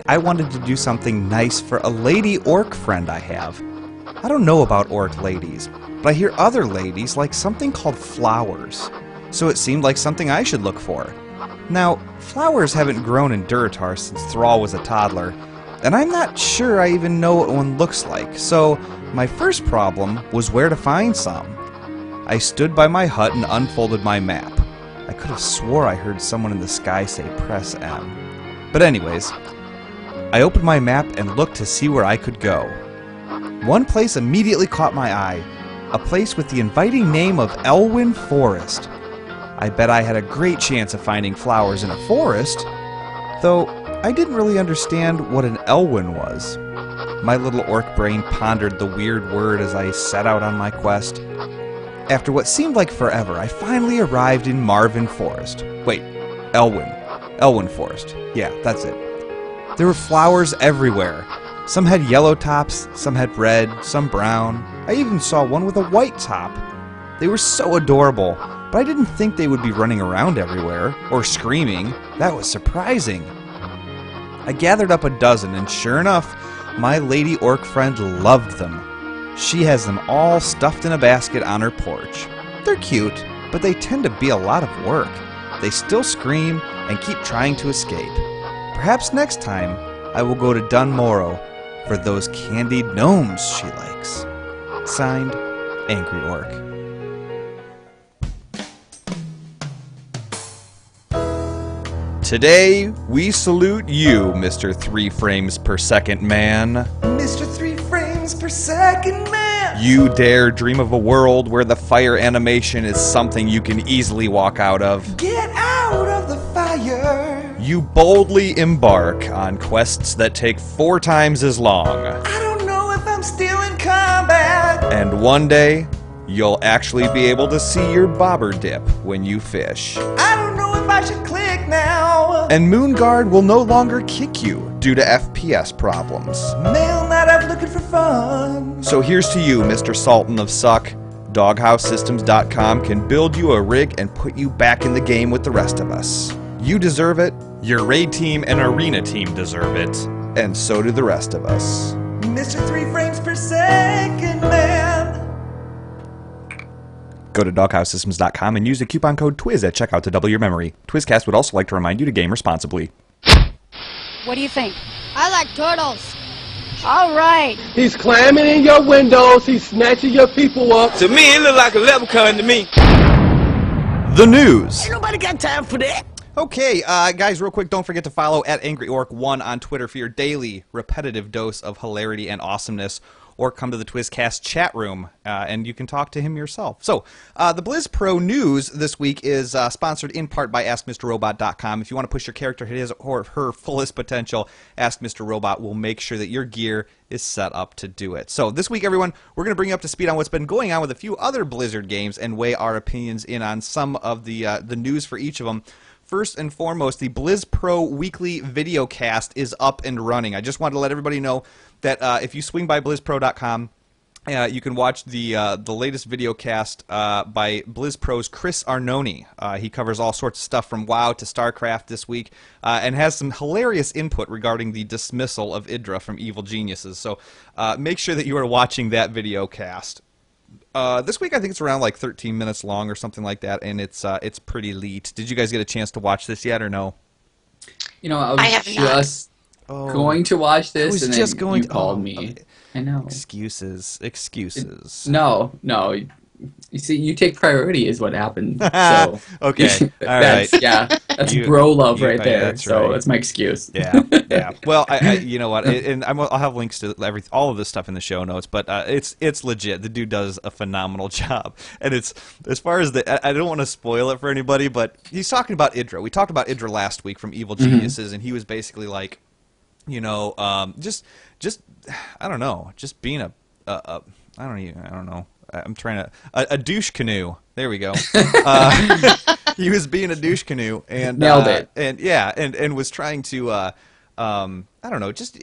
I wanted to do something nice for a lady orc friend I have. I don't know about orc ladies, but I hear other ladies like something called flowers, so it seemed like something I should look for. Now, flowers haven't grown in Duratar since Thrall was a toddler, and I'm not sure I even know what one looks like, so my first problem was where to find some. I stood by my hut and unfolded my map. I could have swore I heard someone in the sky say press M. But anyways, I opened my map and looked to see where I could go. One place immediately caught my eye, a place with the inviting name of Elwyn Forest. I bet I had a great chance of finding flowers in a forest, though I didn't really understand what an Elwyn was. My little orc brain pondered the weird word as I set out on my quest. After what seemed like forever, I finally arrived in Marvin Forest. Wait, Elwyn Forest. Yeah, that's it. There were flowers everywhere. Some had yellow tops, some had red, some brown. I even saw one with a white top. They were so adorable, but I didn't think they would be running around everywhere, or screaming. That was surprising. I gathered up a dozen, and sure enough, my lady orc friend loved them. She has them all stuffed in a basket on her porch. They're cute, but they tend to be a lot of work. They still scream and keep trying to escape. Perhaps next time I will go to Dunmorrow for those candied gnomes she likes. Signed, Angry Orc. Today, we salute you, Mr. 3 frames per second man. Mr. 3 frames per second man! You dare dream of a world where the fire animation is something you can easily walk out of. Get out of the fire! You boldly embark on quests that take 4 times as long. I don't know if I'm still in combat! And one day, you'll actually be able to see your bobber dip when you fish. I don't know if I should click now! And Moonguard will no longer kick you due to FPS problems. Mail not out looking for fun! So here's to you, Mr. Sultan of Suck. DoghouseSystems.com can build you a rig and put you back in the game with the rest of us. You deserve it, your raid team and arena team deserve it, and so do the rest of us. Mr. 3 frames per second man! Go to DoghouseSystems.com and use the coupon code TWIZ at checkout to double your memory. Twizzcast would also like to remind you to game responsibly. What do you think? I like turtles. All right. He's climbing in your windows. He's snatching your people up. To me, it look like a leprechaun to me. The news. Ain't nobody got time for that. Okay, guys, real quick, don't forget to follow at AngryOrc1 on Twitter for your daily, repetitive dose of hilarity and awesomeness, or come to the Twizzcast chat room, and you can talk to him yourself. So, the Blizz Pro news this week is sponsored in part by AskMrRobot.com. If you want to push your character to his or her fullest potential, Ask Mr. Robot will make sure that your gear is set up to do it. So, this week, everyone, we're going to bring you up to speed on what's been going on with a few other Blizzard games and weigh our opinions in on some of the news for each of them. first and foremost, the Blizz Pro weekly video cast is up and running. I just wanted to let everybody know that if you swing by blizzpro.com, you can watch the latest video cast by Blizz Pro's Chris Arnone. He covers all sorts of stuff from WoW to StarCraft this week, and has some hilarious input regarding the dismissal of Idra from Evil Geniuses. So make sure that you are watching that video cast. This week I think it's around like 13 minutes long or something like that, and it's pretty elite. Did you guys get a chance to watch this yet or no? You know, I was just going to watch this, and then you called me. I know. Excuses. No. You see, you take priority is what happened. So okay. All right. Yeah, that's bro love right there. That's so right. that's my excuse. Yeah. Well, I you know what? And I'll have links to all of this stuff in the show notes. But it's legit. The dude does a phenomenal job. And it's as far as I don't want to spoil it for anybody, but he's talking about Idra. We talked about Idra last week from Evil Geniuses, and he was basically like, you know, just I don't know, just being I don't know. I'm trying to a douche canoe. There we go. He was being a douche canoe and nailed it. And was trying to I don't know, just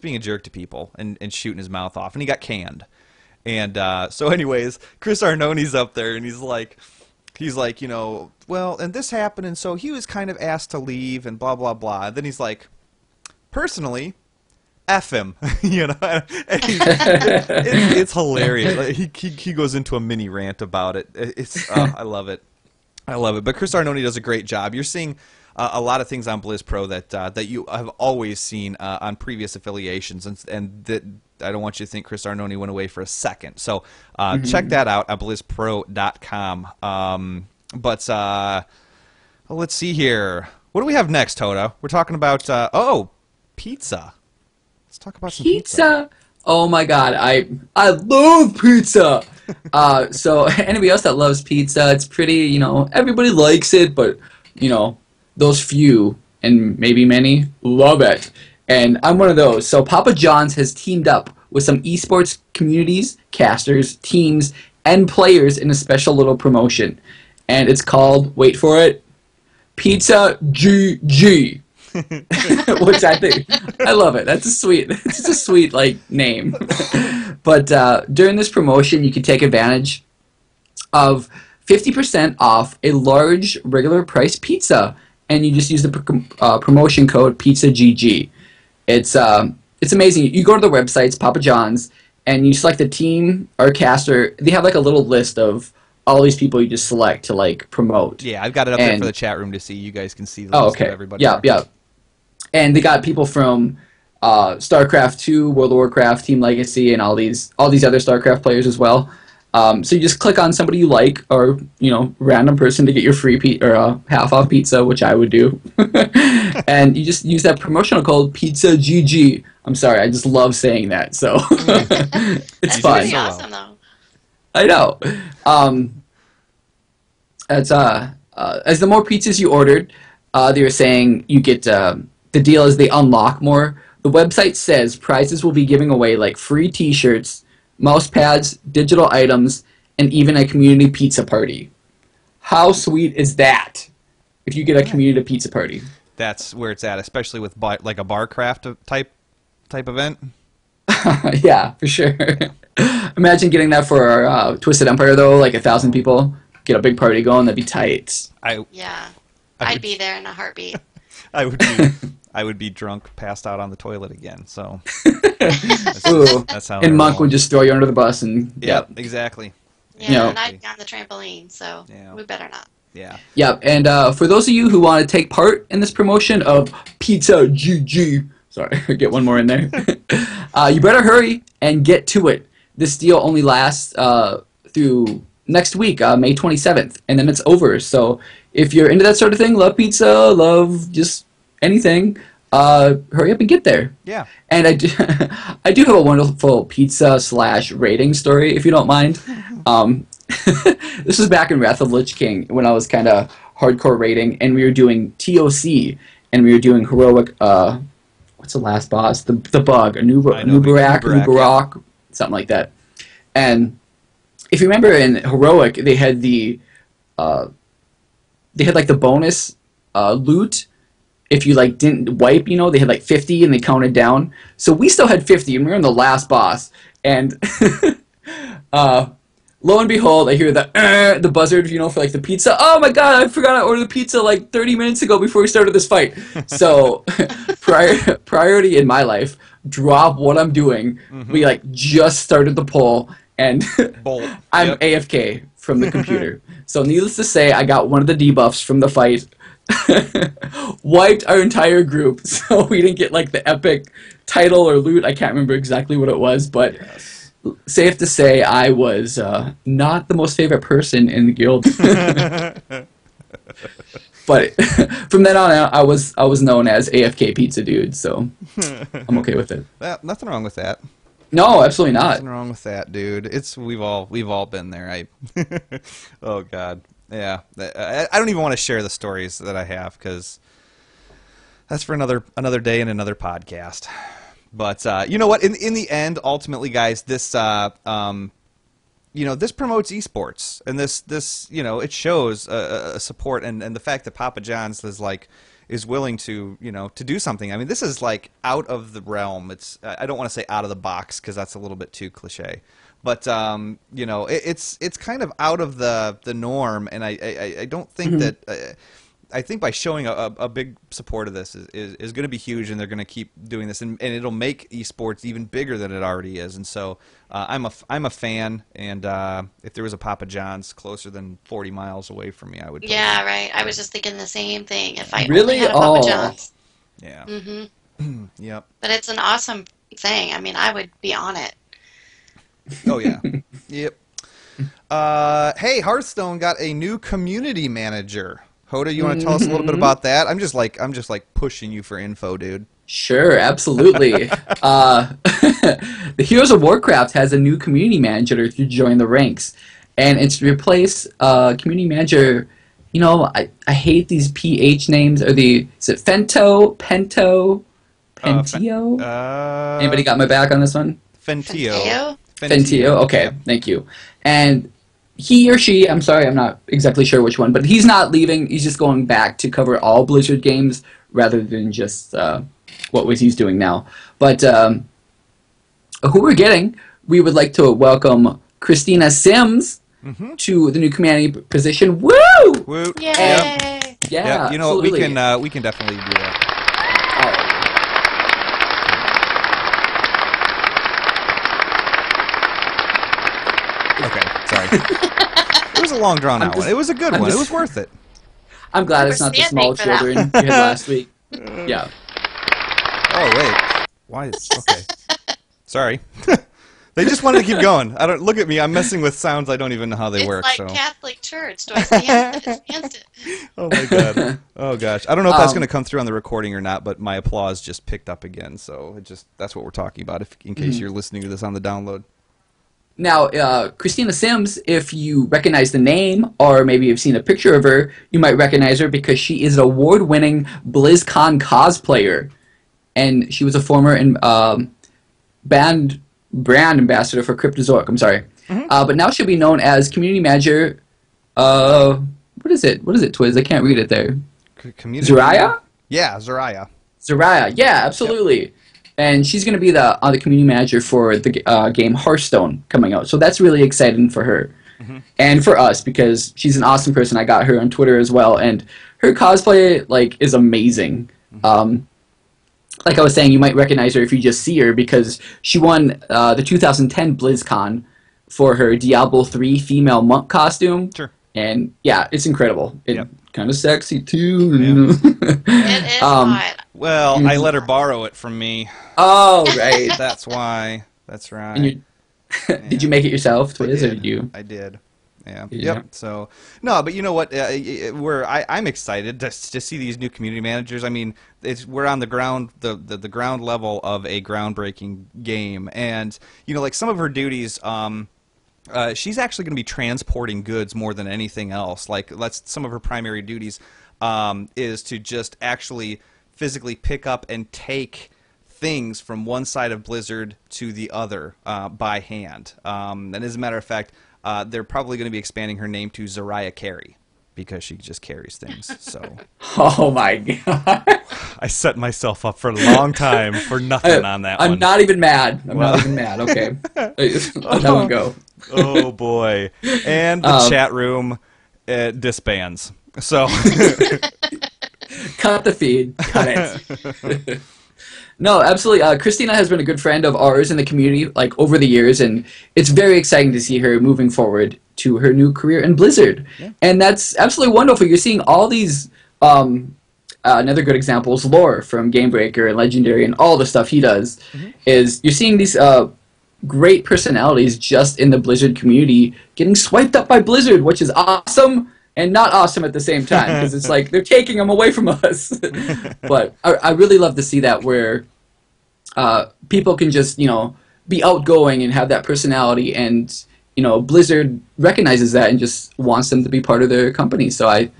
being a jerk to people and shooting his mouth off, and he got canned. And so anyways, Chris Arnone's up there, and he's like, you know, well, and this happened, and so he was kind of asked to leave and blah blah blah. And then he's like, personally, F him, you know. And it's hilarious. Like, he goes into a mini rant about it. It's I love it. But Chris Arnone does a great job. You're seeing a lot of things on Blizz Pro that you have always seen on previous affiliations, and that I don't want you to think Chris Arnone went away for a second. So check that out at blizzpro.com. Let's see here. What do we have next, Hoda? We're talking about pizza. Let's talk about some pizza. Oh my god, I love pizza. So anybody else that loves pizza, it's pretty, you know, everybody likes it, but you know, those few and maybe many love it. And I'm one of those. So Papa John's has teamed up with some esports communities, casters, teams, and players in a special little promotion. And it's called, wait for it, Pizza GG. Which I think, I love it. It's a sweet like name. But during this promotion, you can take advantage of 50% off a large regular price pizza, and you just use the promotion code PizzaGG. It's amazing. You go to the websites, Papa John's, and you select the team or caster. They have like a little list of all these people you just select to like promote. Yeah, I've got it up there for the chat room to see. You guys can see the list of everybody. Yeah. And they got people from StarCraft 2, World of Warcraft, Team Legacy, and all these other StarCraft players as well. So you just click on somebody you like, or you know, random person to get your free half off pizza, which I would do. And you just use that promotional code PizzaGG. I'm sorry, I just love saying that. So it's fun. Pretty awesome though. I know. As the more pizzas you ordered, they were saying you get the deal is they unlock more. The website says prizes will be giving away like free T-shirts, mouse pads, digital items, and even a community pizza party. How sweet is that? If you get a community pizza party, that's where it's at, especially with like a barcraft type event. Yeah, for sure. Imagine getting that for our Twisted Empire though, like 1,000 people, get a big party going. That'd be tight. I'd be there in a heartbeat. I would be drunk, passed out on the toilet again. So that's how. And Monk would just throw you under the bus and. Yep, exactly. Yeah, and I'd be on the trampoline, so we better not. Yeah. Yep, and for those of you who want to take part in this promotion of Pizza GG, sorry, get one more in there. You better hurry and get to it. This deal only lasts through next week, May 27th, and then it's over. So if you're into that sort of thing, love pizza, love just anything, hurry up and get there. Yeah. And I do have a wonderful pizza / rating story, if you don't mind. This was back in Wrath of Lich King when I was kind of hardcore rating, and we were doing TOC, and we were doing heroic. What's the last boss? The bug, Nubarak, something like that. And if you remember in heroic, they had the they had like the bonus loot. If you like didn't wipe, you know, they had like 50 and they counted down. So we still had 50 and we were in the last boss. And lo and behold, I hear the buzzard, you know, for like the pizza. Oh my god, I forgot I ordered the pizza like 30 minutes ago before we started this fight. So priority in my life, drop what I'm doing. We like just started the poll and I'm AFK from the computer. So needless to say, I got one of the debuffs from the fight. Wiped our entire group, so we didn't get like the epic title or loot. I can't remember exactly what it was, but safe to say I was not the most favorite person in the guild. But from then on out, I was known as AFK Pizza Dude, so I'm okay with it. Nothing wrong with that. No, absolutely not. Nothing wrong with that, dude. We've all been there. Oh god. Yeah, I don't even want to share the stories that I have because that's for another day and another podcast. But you know what? In the end, ultimately, guys, this this promotes esports, and this it shows a support and the fact that Papa John's is willing to to do something. I mean, this is like out of the realm. I don't want to say out of the box because that's a little bit too cliche. But it's kind of out of the norm, and I don't think that I think by showing a big support of this is going to be huge, and they're going to keep doing this, and it'll make esports even bigger than it already is. And so I'm a fan, and if there was a Papa John's closer than 40 miles away from me, I would. Yeah, right. I was just thinking the same thing. If I really only had a Papa John's. Yeah. Yep. But it's an awesome thing. I mean, I would be on it. Oh yeah. Yep. Hey, Hearthstone got a new community manager. Hoda, you want to tell us a little bit about that? I'm just like pushing you for info, dude. Sure, absolutely. The Heroes of Warcraft has a new community manager to join the ranks, and it's to replace community manager. You know, I hate these PH names. Is it Fento, Pento, Pentio? Anybody got my back on this one? Fentio. Fentio. Okay, thank you. And he or she, I'm sorry, I'm not exactly sure which one, but he's not leaving. He's just going back to cover all Blizzard games rather than just what he's doing now. But who we're getting, we would like to welcome Christina Sims to the new community position. Woo! Woo! Yay! Yeah, you know what? absolutely. We can definitely do that. Okay, sorry. It was a long drawn out one. It was a good one. It was worth it. I'm glad it's not the small children you had last week. Yeah. Oh wait. Why? Okay. Sorry. They just wanted to keep going. I don't look at me. I'm messing with sounds I don't even know how they work. It's like Catholic Church. Do I stand it? Oh my god. Oh gosh. I don't know if that's going to come through on the recording or not, but my applause just picked up again. So that's what we're talking about. In case you're listening to this on the download. Now, Christina Sims, if you recognize the name or maybe you've seen a picture of her, you might recognize her because she is an award-winning BlizzCon cosplayer. And she was a former brand ambassador for Cryptozoic. I'm sorry. But now she'll be known as community manager. What is it? What is it, Twiz? I can't read it there. Zariah? Yeah, Zariah. Zariah. Yeah, absolutely. Yep. And she's going to be the community manager for the game Hearthstone coming out. So that's really exciting for her. And for us, because she's an awesome person. I got her on Twitter as well. And her cosplay is amazing. Like I was saying, you might recognize her if you just see her because she won the 2010 BlizzCon for her Diablo 3 female monk costume. Sure. And yeah, it's incredible. It's kind of sexy too. It is hot. Well, I let her borrow it from me. Oh, right. That's why. That's right. Did you make it yourself, Twiz, or did you? I did. Yeah. Yep. So no, but you know what? I'm excited to see these new community managers. I mean, we're on the ground, the ground level of a groundbreaking game, and some of her duties. She's actually going to be transporting goods more than anything else. Some of her primary duties is to just actually physically pick up and take things from one side of Blizzard to the other by hand. And as a matter of fact, they're probably going to be expanding her name to Zariah Carey. because she just carries things. So Oh my god. I set myself up for a long time for nothing on that one. I'm not even mad. I'm not even mad. Okay. Let that one go. Oh boy. And the chat room disbands. So cut the feed. Cut it. No, absolutely. Christina has been a good friend of ours in the community, like over the years, and it's very exciting to see her moving forward to her new career in Blizzard. Yeah. And that's absolutely wonderful. You're seeing all these another good example is Lore from Gamebreaker and Legendary and all the stuff he does. Is you're seeing these great personalities just in the Blizzard community getting swiped up by Blizzard, which is awesome and not awesome at the same time, because it's like they're taking them away from us. But I really love to see that, where people can just, you know, be outgoing and have that personality, and, you know, Blizzard recognizes that and just wants them to be part of their company. So I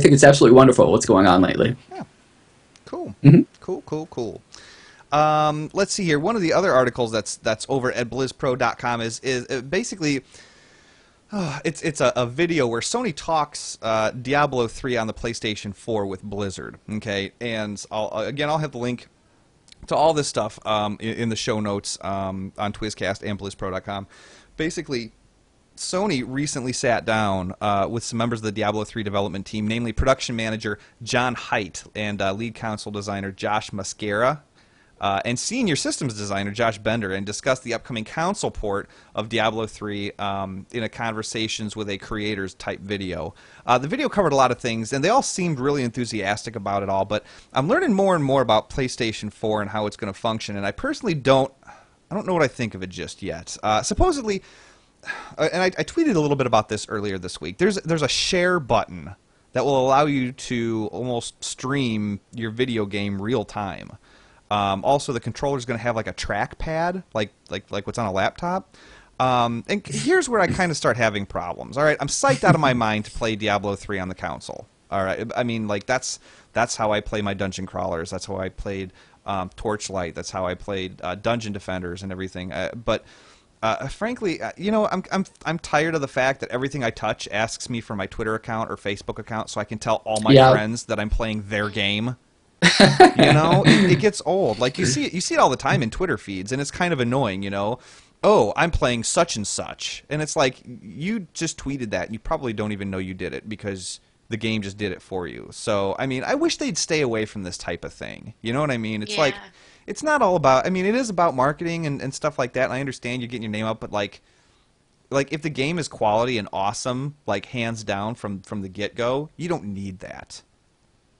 think it's absolutely wonderful what's going on lately. Yeah. Cool. Cool. Let's see here. One of the other articles that's over at BlizzPro.com is basically it's a video where Sony talks Diablo 3 on the PlayStation 4 with Blizzard. Okay, and I'll have the link to all this stuff in the show notes on Twizzcast and BlizzPro.com. Basically, Sony recently sat down with some members of the Diablo 3 development team, namely production manager John Haidt and lead console designer Josh Mascara, and senior systems designer Josh Bender, and discussed the upcoming console port of Diablo 3 in a conversations with a creators type video. The video covered a lot of things, and they all seemed really enthusiastic about it all, but I'm learning more and more about PlayStation 4 and how it's going to function, and I personally don't know what I think of it just yet. Supposedly, and I tweeted a little bit about this earlier this week, there's a share button that will allow you to almost stream your video game real time. Also, the controller is going to have like a trackpad, like what's on a laptop. And here's where I kind of start having problems. All right, I'm psyched out of my mind to play Diablo 3 on the console. All right, I mean, like that's how I play my dungeon crawlers. That's how I played Torchlight. That's how I played Dungeon Defenders and everything. But frankly, you know, I'm tired of the fact that everything I touch asks me for my Twitter account or Facebook account, so I can tell all my friends that I'm playing their game. You know, it gets old. Like you see it all the time in Twitter feeds, and it's kind of annoying. You know, oh, I'm playing such and such, and it's like you just tweeted that, and you probably don't even know you did it because the game just did it for you. So, I mean, I wish they'd stay away from this type of thing. You know what I mean? It's like it's not all about. I mean, it is about marketing and stuff like that. And I understand you're getting your name up, but like if the game is quality and awesome, like hands down from the get go, you don't need that.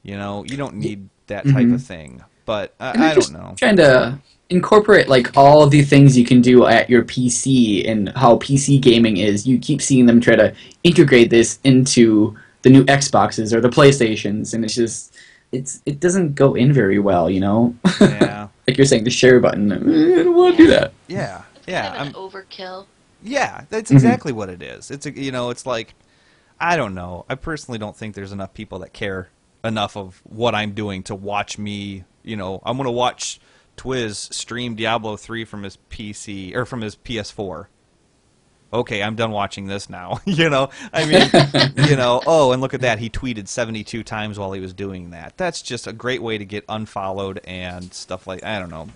You know, you don't need that type of thing. But I don't know. Trying to incorporate like all of the things you can do at your PC and how PC gaming is. You keep seeing them try to integrate this into the new Xboxes or the PlayStations, and it's just it doesn't go in very well, you know. Yeah. Like you're saying, the share button. I don't want to do that. Yeah. It's kind of an overkill. Yeah, that's exactly what it is. It's it's like, I don't know. I personally don't think there's enough people that care enough of what I'm doing to watch me. You know, I'm gonna watch Twizz stream Diablo 3 from his PC or from his PS4. Okay, I'm done watching this now. You know, I mean, you know, oh, and look at that. He tweeted 72 times while he was doing that. That's just a great way to get unfollowed and stuff like, I don't know.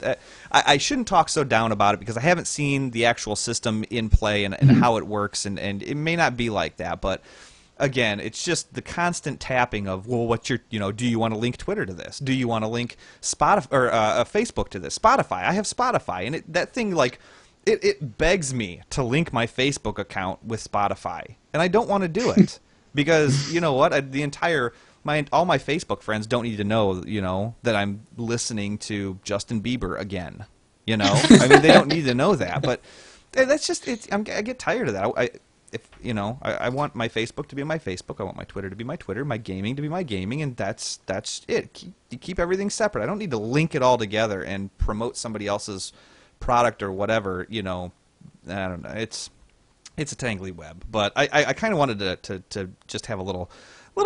I shouldn't talk so down about it because I haven't seen the actual system in play and how it works, and it may not be like that, but again, it's just the constant tapping of, well, what's your, you know, do you want to link Twitter to this? Do you want to link Spotify or Facebook to this? Spotify. I have Spotify, and that thing, like, it begs me to link my Facebook account with Spotify, and I don't want to do it because you know what? All my Facebook friends don't need to know, you know, that I'm listening to Justin Bieber again. You know, I mean, they don't need to know that, but that's just I get tired of that. I want my Facebook to be my Facebook. I want my Twitter to be my Twitter. My gaming to be my gaming, and that's it. Keep everything separate. I don't need to link it all together and promote somebody else's product or whatever. You know, I don't know. It's a tangly web, but I kind of wanted to just have a little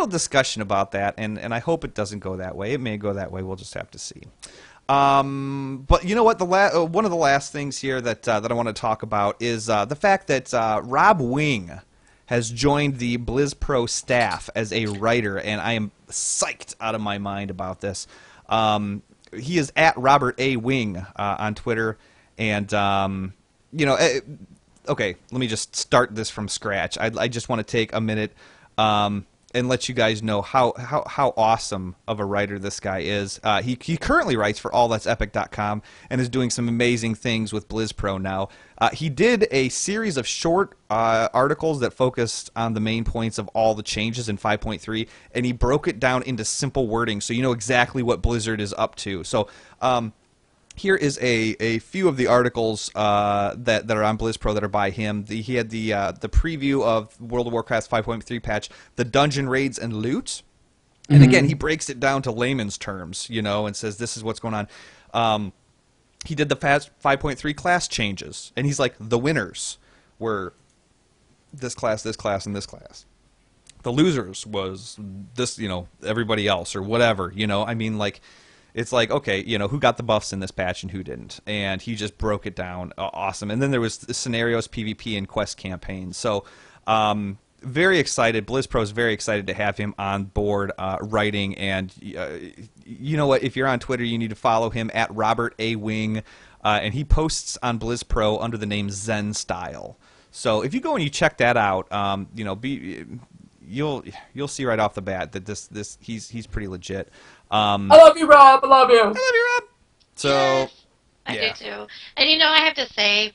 discussion about that, and I hope it doesn't go that way. It may go that way. We'll just have to see. But you know what? One of the last things here that I want to talk about is the fact that Rob Wing has joined the Blizz Pro staff as a writer, and I am psyched out of my mind about this. He is at Robert A. Wing on Twitter, and okay, let me just start this from scratch. I just want to take a minute and let you guys know how awesome of a writer this guy is. He currently writes for allthat'sepic.com and is doing some amazing things with BlizzPro now. He did a series of short articles that focused on the main points of all the changes in 5.3, and he broke it down into simple wording so you know exactly what Blizzard is up to. So here is a few of the articles that are on BlizzPro that are by him. He had the preview of World of Warcraft 5.3 patch, the dungeon raids and loot. And again, he breaks it down to layman's terms, and says this is what's going on. He did the 5.3 class changes, and he's like, the winners were this class, and this class. The losers was this, everybody else or whatever, I mean, like, it's like, okay, who got the buffs in this patch and who didn't. And he just broke it down. Awesome. And then there was the scenarios, PvP, and quest campaigns. So very excited. BlizzPro is very excited to have him on board writing. And you know what? If you're on Twitter, you need to follow him at Robert A. Wing. And he posts on BlizzPro under the name Zen Style. So if you go and you check that out, you'll see right off the bat that he's pretty legit. I love you, Rob. I love you. I love you, Rob. So, yes, I do too. And I have to say,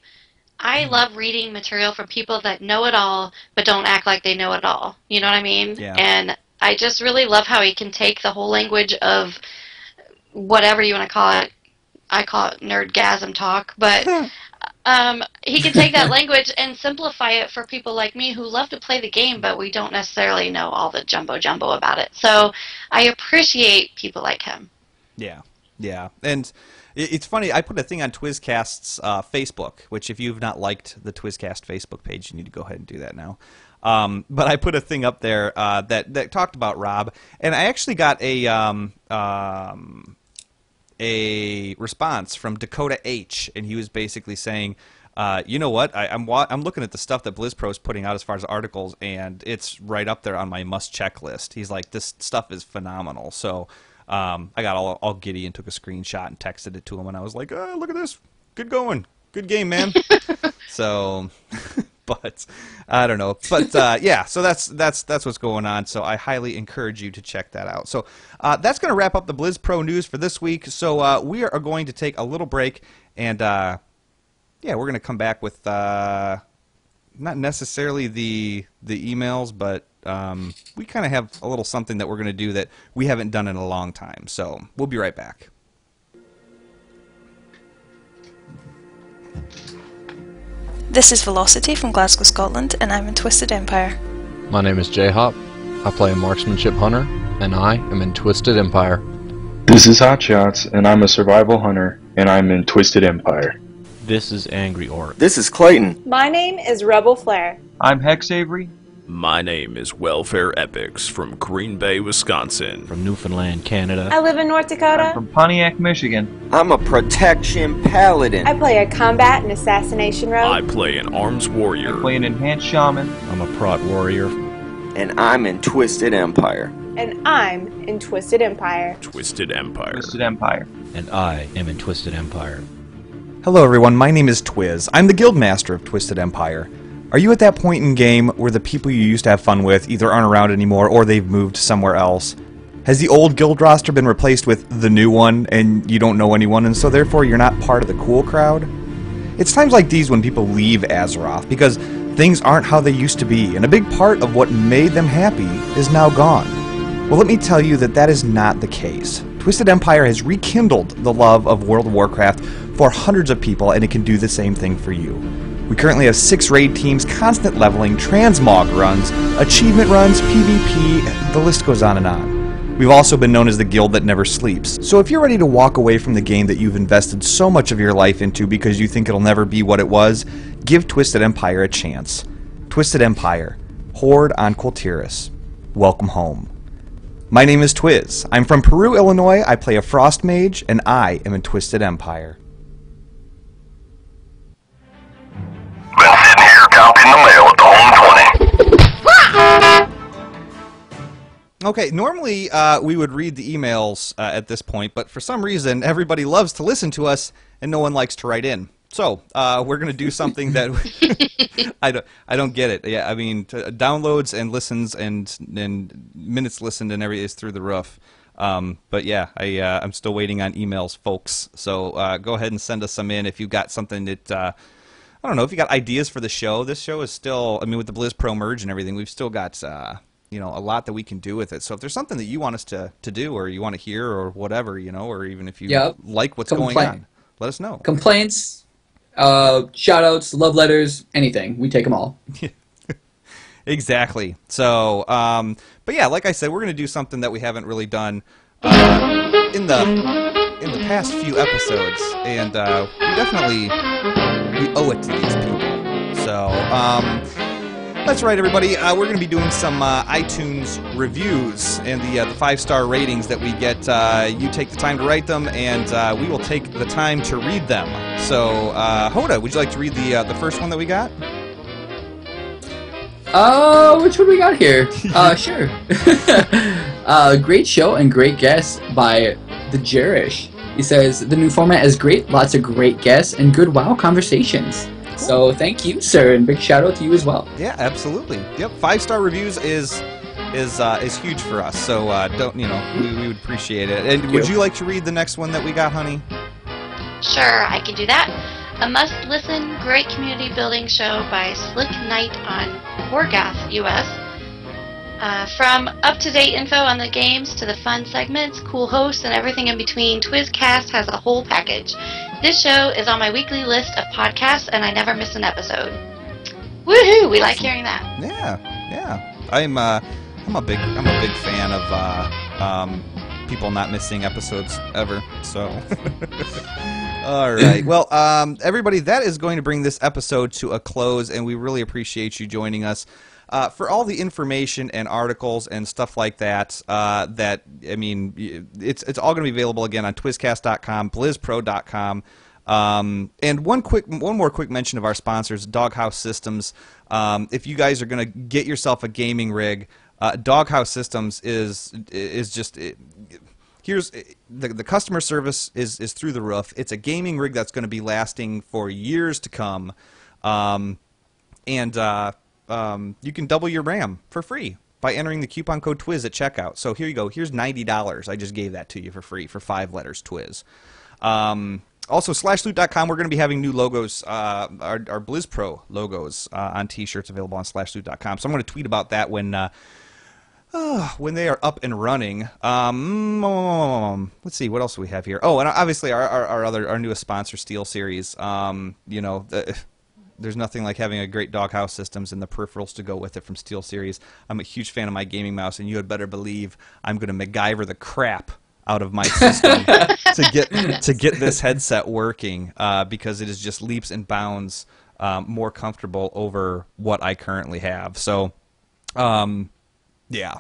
I love reading material from people that know it all, but don't act like they know it all. You know what I mean? Yeah. And I just really love how he can take the whole language of whatever you want to call it. I call it nerdgasm talk, but he can take that language and simplify it for people like me who love to play the game, but we don't necessarily know all the jumbo about it. So I appreciate people like him. Yeah, yeah. And it's funny, I put a thing on Twizzcast's Facebook, which if you've not liked the Twizzcast Facebook page, you need to go ahead and do that now. But I put a thing up there that talked about Rob, and I actually got a response from Dakota H, and he was basically saying, you know what, I'm looking at the stuff that BlizzPro is putting out as far as articles, and it's right up there on my must-check list. He's like, this stuff is phenomenal. So I got all giddy and took a screenshot and texted it to him, and I was like, look at this. Good going. Good game, man. So... But I don't know. But yeah, so that's what's going on. So I highly encourage you to check that out. So that's going to wrap up the BlizzPro news for this week. So we are going to take a little break, and yeah, we're going to come back with not necessarily the emails, but we kind of have a little something that we're going to do that we haven't done in a long time. So we'll be right back. This is Velocity from Glasgow, Scotland, and I'm in Twisted Empire. My name is J-Hop. I play a marksmanship hunter, and I am in Twisted Empire. This is Hotshots, and I'm a survival hunter, and I'm in Twisted Empire. This is Angry Orc. This is Clayton. My name is Rebel Flare. I'm Hex Avery. My name is Welfare Epics from Green Bay, Wisconsin. From Newfoundland, Canada. I live in North Dakota. I'm from Pontiac, Michigan. I'm a Protection Paladin. I play a Combat and Assassination Rogue. I play an Arms Warrior. I play an Enhanced Shaman. I'm a Prot Warrior. And I'm in Twisted Empire. And I'm in Twisted Empire. Twisted Empire. Twisted Empire. And I am in Twisted Empire. Hello everyone, my name is Twiz. I'm the Guildmaster of Twisted Empire. Are you at that point in game where the people you used to have fun with either aren't around anymore or they've moved somewhere else? Has the old guild roster been replaced with the new one and you don't know anyone and so therefore you're not part of the cool crowd? It's times like these when people leave Azeroth because things aren't how they used to be and a big part of what made them happy is now gone. Well, let me tell you that is not the case. Twisted Empire has rekindled the love of World of Warcraft for hundreds of people and it can do the same thing for you. We currently have 6 raid teams, constant leveling, transmog runs, achievement runs, PvP, the list goes on and on. We've also been known as the guild that never sleeps. So if you're ready to walk away from the game that you've invested so much of your life into because you think it'll never be what it was, give Twisted Empire a chance. Twisted Empire, Horde on Kultiris. Welcome home. My name is Twiz. I'm from Peru, Illinois. I play a Frost Mage, and I am in Twisted Empire. Been sitting here counting the mail at the home 20. Okay, normally we would read the emails at this point, but for some reason everybody loves to listen to us and no one likes to write in. So we're going to do something that I don't get it. Yeah, I mean downloads and listens and minutes listened and everything is through the roof. But yeah, I'm still waiting on emails, folks. So go ahead and send us some in if you've got something that I don't know if you got ideas for the show. This show is still, I mean, with the Blizz Pro merge and everything, we've still got a lot that we can do with it. So if there's something that you want us to do or you want to hear or whatever, or even if you like what's going on, let us know. Complaints. Shout-outs, love letters, anything. We take them all. Exactly. So, but yeah, like I said, we're going to do something that we haven't really done in the past few episodes, and we owe it to these people. So, that's right, everybody. We're going to be doing some iTunes reviews and the 5-star ratings that we get. You take the time to write them, and we will take the time to read them. So, Hoda, would you like to read the first one that we got? Which one we got here? Sure. Great show and great guest by the Jerish. He says, the new format is great, lots of great guests, and good WoW conversations. Cool. So thank you, sir, and big shout out to you as well. Yeah, absolutely. Yep, 5-star reviews is huge for us. So we would appreciate it. And would you like to read the next one that we got, honey? Sure, I can do that. A must-listen, great community building show by Slick Knight on Horgath, US. From up-to-date info on the games to the fun segments, cool hosts, and everything in between, Twizzcast has a whole package. This show is on my weekly list of podcasts, and I never miss an episode. Woohoo! We like hearing that. Yeah. I'm a big fan of people not missing episodes ever. So. All right. Well, everybody, that is going to bring this episode to a close, and we really appreciate you joining us. For all the information and articles and stuff like that, it's all going to be available again on Twizzcast.com, BlizzPro.com. And one more quick mention of our sponsors, Doghouse Systems. If you guys are going to get yourself a gaming rig, Doghouse Systems is just. Here's the customer service is through the roof. It's a gaming rig that's going to be lasting for years to come, and you can double your RAM for free by entering the coupon code TWIZ at checkout. So here you go. Here's $90. I just gave that to you for free for 5 letters, TWIZ. Also, SlashLoot.com, we're going to be having new logos, our Blizz Pro logos on T-shirts available on SlashLoot.com. So I'm going to tweet about that when they are up and running. Let's see, what else do we have here? Oh, and obviously our newest sponsor, SteelSeries. There's nothing like having a great Doghouse Systems and the peripherals to go with it from SteelSeries. I'm a huge fan of my gaming mouse, and you had better believe I'm going to MacGyver the crap out of my system to get this headset working because it is just leaps and bounds more comfortable over what I currently have. So, yeah.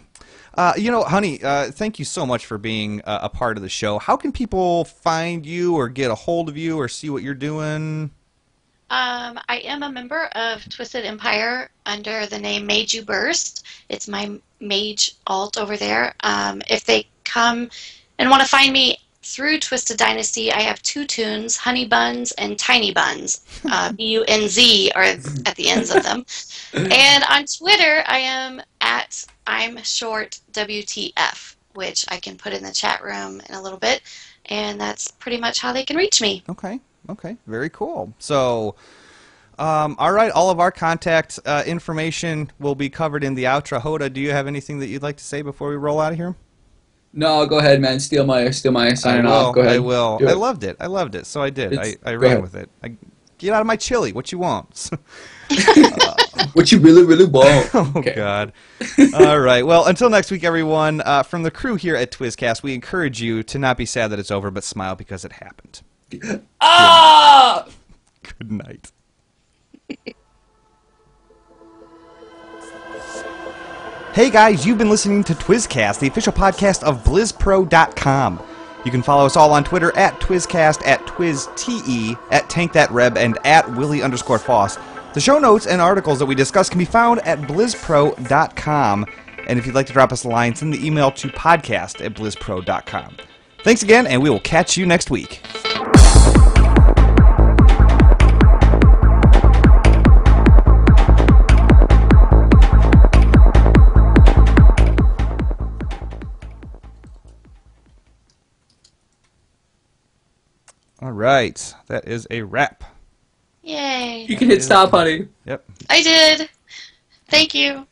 Honey, thank you so much for being a part of the show. How can people find you or get a hold of you or see what you're doing? I am a member of Twisted Empire under the name Mage You Burst. It's my mage alt over there. If they come and want to find me through Twisted Dynasty, I have 2 tunes, Honey Buns and Tiny Buns. B-U-N-Z are at the ends of them. And on Twitter, I am at I'm Short WTF, which I can put in the chat room in a little bit. And that's pretty much how they can reach me. Okay, very cool. So, all right, all of our contact information will be covered in the outro. Hoda, do you have anything that you'd like to say before we roll out of here? No, go ahead, man. Steal my sign off. Go ahead. I will. I loved it. So I did. I ran with it. Get out of my chili. What you want? What you really want? Okay. God. All right. Well, until next week, everyone. From the crew here at Twizzcast, we encourage you to not be sad that it's over, but smile because it happened. Good night. Hey guys, you've been listening to Twizzcast, the official podcast of BlizzPro.com. You can follow us all on Twitter at Twizzcast, at TwizTE, at TankThatReb, and at Willie_Foss. The show notes and articles that we discuss can be found at BlizzPro.com. And if you'd like to drop us a line, send the email to podcast@blizzpro.com. Thanks again, and we will catch you next week. All right, that is a wrap. Yay. You can hit stop, honey. Yep. I did. Thank you.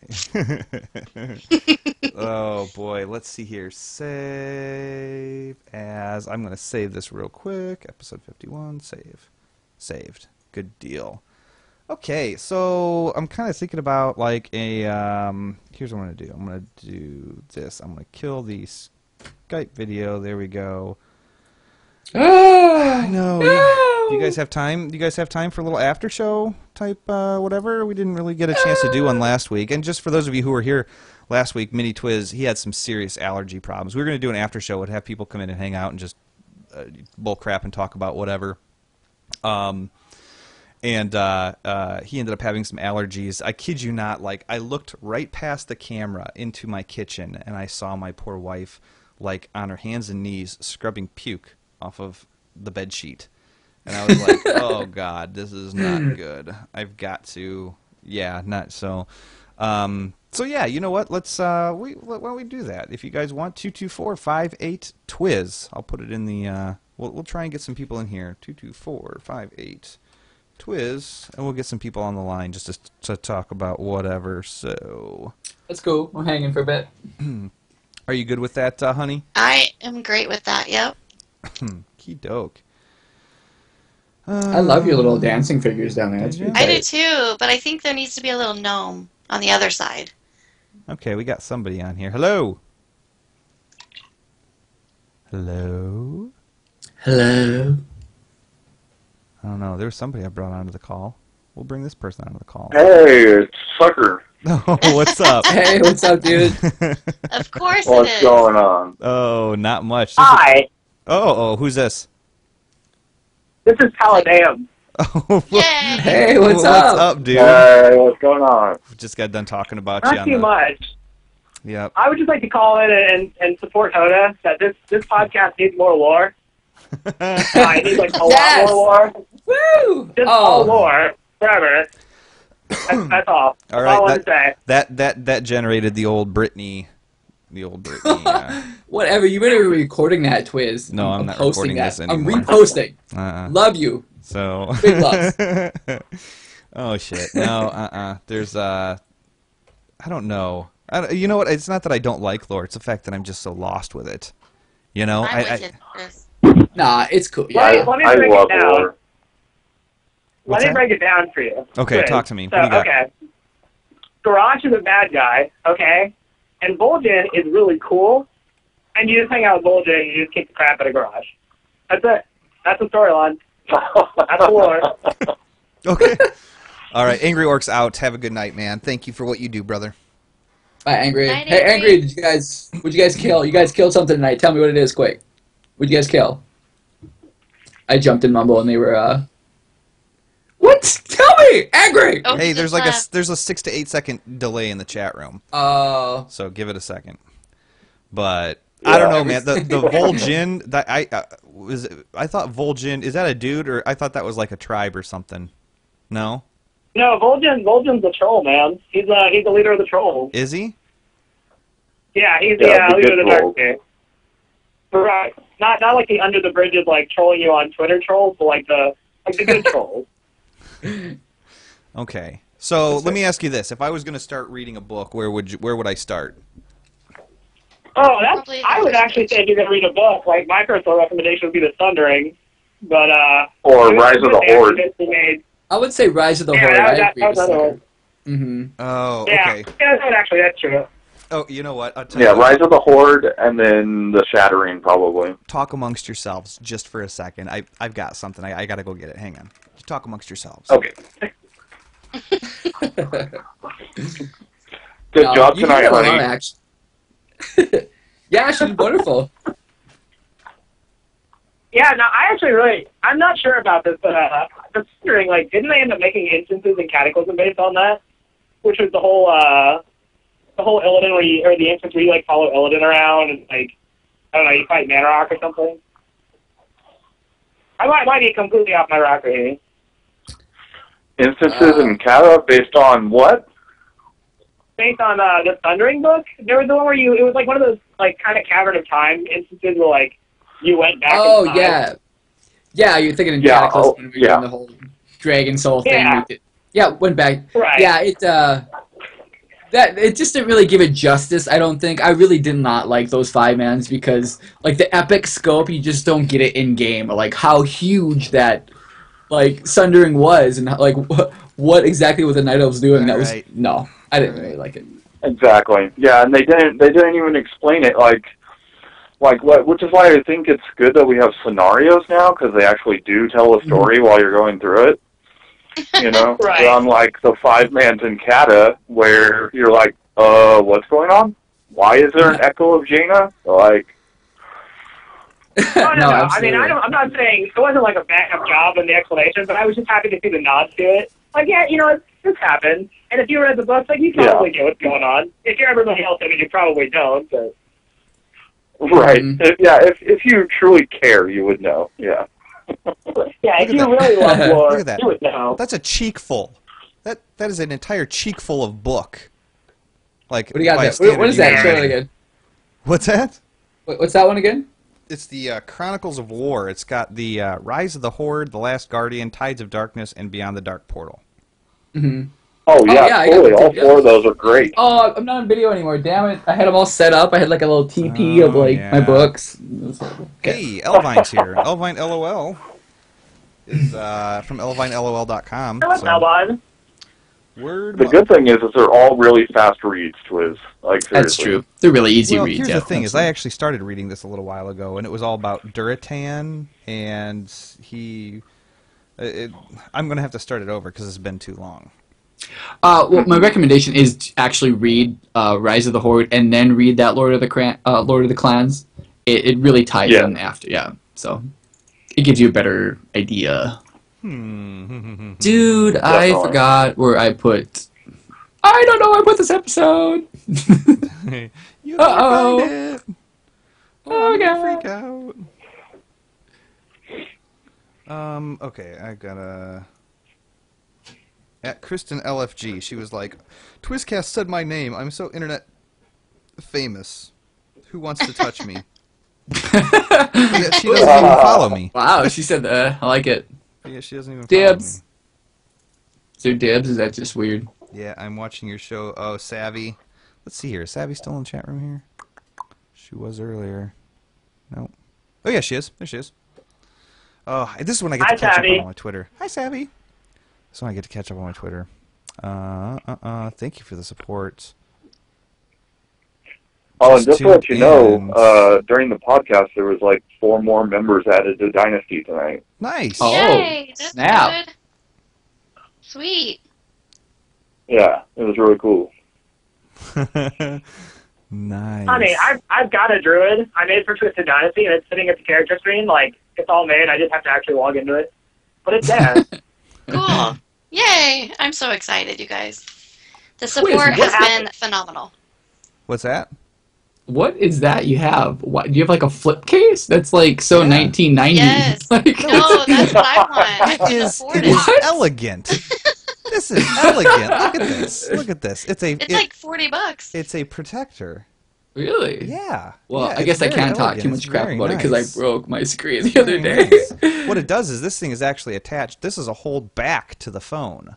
Oh boy, let's see here. Save as. I'm going to save this real quick. Episode 51, save. Saved. Good deal. Okay, so I'm kind of thinking about like a, here's what I'm going to do. I'm going to do this. I'm going to kill the Skype video. There we go. Oh, no. No. Do you guys have time? Do you guys have time for a little after show type whatever? We didn't really get a chance to do one last week. And just for those of you who were here last week, Mini Twiz, he had some serious allergy problems. We were going to do an after show. Would have people come in and hang out and just bull crap and talk about whatever. And he ended up having some allergies. I kid you not. Like, I looked right past the camera into my kitchen, and I saw my poor wife, like, on her hands and knees scrubbing puke off of the bed sheet. And I was like, oh God, this is not good. I've got to, yeah, not so. So yeah, you know what? Let's why don't we do that? If you guys want, 224-58-TWIZ. I'll put it in the. We'll try and get some people in here. 224-58-TWIZ, and we'll get some people on the line just to talk about whatever. So that's cool. I'm hanging for a bit. Are you good with that, honey? I am great with that. Yep. Key doke. I love your little dancing figures down there. That's really I do too, but I think there needs to be a little gnome on the other side. Okay, we got somebody on here. Hello. Hello. Hello. I don't know. There was somebody I brought onto the call. We'll bring this person onto the call. Hey, it's Sucker. Oh, what's up? Hey, what's up, dude? Of course What's it is. going on? Oh, not much. Hi. Oh, who's this? This is Paladam. Oh, hey, what's up? What's up, dude? Hey, what's going on? Just got done talking about you. Not too much. Yep. I would just like to call in and support Hoda that this podcast needs more lore. It needs like a lot more lore. Woo! Just all lore forever. That's all. All right. All I want to say. That generated the old Britney. Whatever. You better be recording that, Twiz. No, I'm not posting recording that. this anymore. I'm reposting. Love you. So. Big love. Oh shit! No, There's I don't know. You know what? It's not that I don't like lore. It's the fact that I'm just so lost with it. You know, Nah, it's cool. Let me break it down. Lore. Let me break it down for you. Okay, Good. talk to me. So, What do you got? okay. Garage is a bad guy, okay? And Vol'jin is really cool. And you just hang out with Vol'jin and you just kick the crap out of Garage. That's it. That's the storyline. That's the lore. Okay. All right, Angry Orc's out. Have a good night, man. Thank you for what you do, brother. Bye, Angry. Night, Hey, Angry. Angry, what'd you guys kill? You guys killed something tonight. Tell me what it is, quick. What'd you guys kill? I jumped in Mumble and they were, What? Tell me! Angry! Oh, Hey, he there's just like left. there's a 6 to 8 second delay in the chat room. Oh. So give it a second. But I don't know, man. The Vol'jin that I thought Vol'jin, is that a dude, or I thought that was like a tribe or something. No? No, Vol'jin's a troll, man. He's the leader of the trolls. Is he? Yeah, he's Yeah, the the leader of good the dark trolls. state. Right. Not like the under the bridges like trolling you on Twitter trolls, but like the good trolls. Okay. So let me ask you this: if I was going to start reading a book, where would I start? Oh, I would actually say if you're gonna read a book, like my personal recommendation would be The Sundering, but Or Rise of the Horde. I would say Rise of the Yeah, Horde. that I agree was with another Sucker. Mm-hmm. Oh, Yeah, okay. yeah, actually, that's true. Oh, you know what? I'll tell Yeah, you what. Rise of the Horde, and then The Shattering, probably. Talk amongst yourselves just for a second. I've got something. I got to go get it. Hang on. Just talk amongst yourselves. Okay. Good job you tonight, did a lot, honey. actually. Yeah, she's wonderful. Yeah, no, I'm not sure about this, but The Sundering, like, didn't they end up making instances in Cataclysm based on that? Which was the whole the whole Illidan or the instance where you like follow Illidan around and like I don't know, you fight Manarok or something. I might be completely off my rocker here. Instances in Kata based on what? Based on the Thundering book, there was the one where it was like one of those like kind of Cavern of Time instances where like you went back. Oh in time. yeah, you're thinking in Yeah, Cataclysm when we were yeah. doing the whole Dragon Soul thing. Yeah. Yeah, went back. Right. Yeah, it just didn't really give it justice. I don't think. I really did not like those 5-mans because like the epic scope, you just don't get it in game. Or like how huge that like Sundering was, and like what exactly were the Night Elves doing? That was no, I didn't really like it. Exactly. Yeah, and they didn't even explain it like what, which is why I think it's good that we have scenarios now because they actually do tell a story while you're going through it. You know, Right. unlike the 5-mans in Kata where you're like, what's going on? Why is there an echo of Jaina? Like, Oh, no. I mean, absolutely. I'm not saying it wasn't like a backup job in the explanation, but I was just happy to see the nods to it. Like, yeah, you know, this happened. And if you read the books, like, you probably get what's going on. If you're everybody else, I mean, you probably don't. But right? If you truly care, you would know. Yeah. yeah, if Look you at really love that. lore, Look at that. you would know. That's a cheekful. That is an entire cheekful of book. Like What do you got by there? standard What is that? Show it unit. again. What's that? What's that one again? It's the Chronicles of War. It's got the Rise of the Horde, The Last Guardian, Tides of Darkness, and Beyond the Dark Portal. Mm-hmm. Oh yeah, I got totally. it. All 4 of those are great. Oh, I'm not on video anymore. Damn it! I had them all set up. I had like a little TP of like my books. Hey, Elvine's here. Elvine LOL is from elvinelol.com. Hello, Elvine. Word. The good thing is they're all really fast reads, Twiz. Like, seriously. That's true. They're really easy Well, reads. here's yeah, the thing: is I actually started reading this a little while ago, and it was all about Duratan, and I'm gonna have to start it over because it's been too long. Well, my recommendation is to actually read Rise of the Horde and then read that Lord of the Clans. It really ties in after, so it gives you a better idea. Dude, I forgot where I put. I don't know where I put this episode. You Uh-oh. find it. Oh, I'm gonna God. freak out. Okay, I gotta. At Kristen LFG, she was like, "Twizzcast said my name. I'm so internet famous. Who wants to touch me?" Yeah, she doesn't even follow me. Wow, she said that. I like it. Yeah, she doesn't even Dibs. follow me. Is there dibs? Is that just weird? Yeah, I'm watching your show. Oh, Savvy. Let's see here. Is Savvy still in the chat room here? She was earlier. Nope. Oh, yeah, she is. There she is. Oh, this is when I get to catch up on my Twitter. Hi, Savvy. This is when I get to catch up on my Twitter. Thank you for the support. Oh, and just to let you know, during the podcast, there was like 4 more members added to Dynasty tonight. Nice. Yay, that's snap. good. Sweet. Yeah, it was really cool. Nice. I mean, I've got a druid. I made it for Twisted Dynasty, and it's sitting at the character screen. Like, it's all made. I just have to actually log into it. But it's there. Cool. Yay. I'm so excited, you guys. The support has been phenomenal. What's that? What is that you have? What, do you have like a flip case? That's like so 1990. Yes. Like, No, that's what I want. It is elegant. This is elegant. Look at this. Look at this. It's like $40. It's a protector. Really? Yeah. Well, Yeah, I guess I it's can't very talk elegant. too much It's crap very about it because nice. I broke my screen the other day. Nice. What it does is this thing is actually attached. This is a hold back to the phone.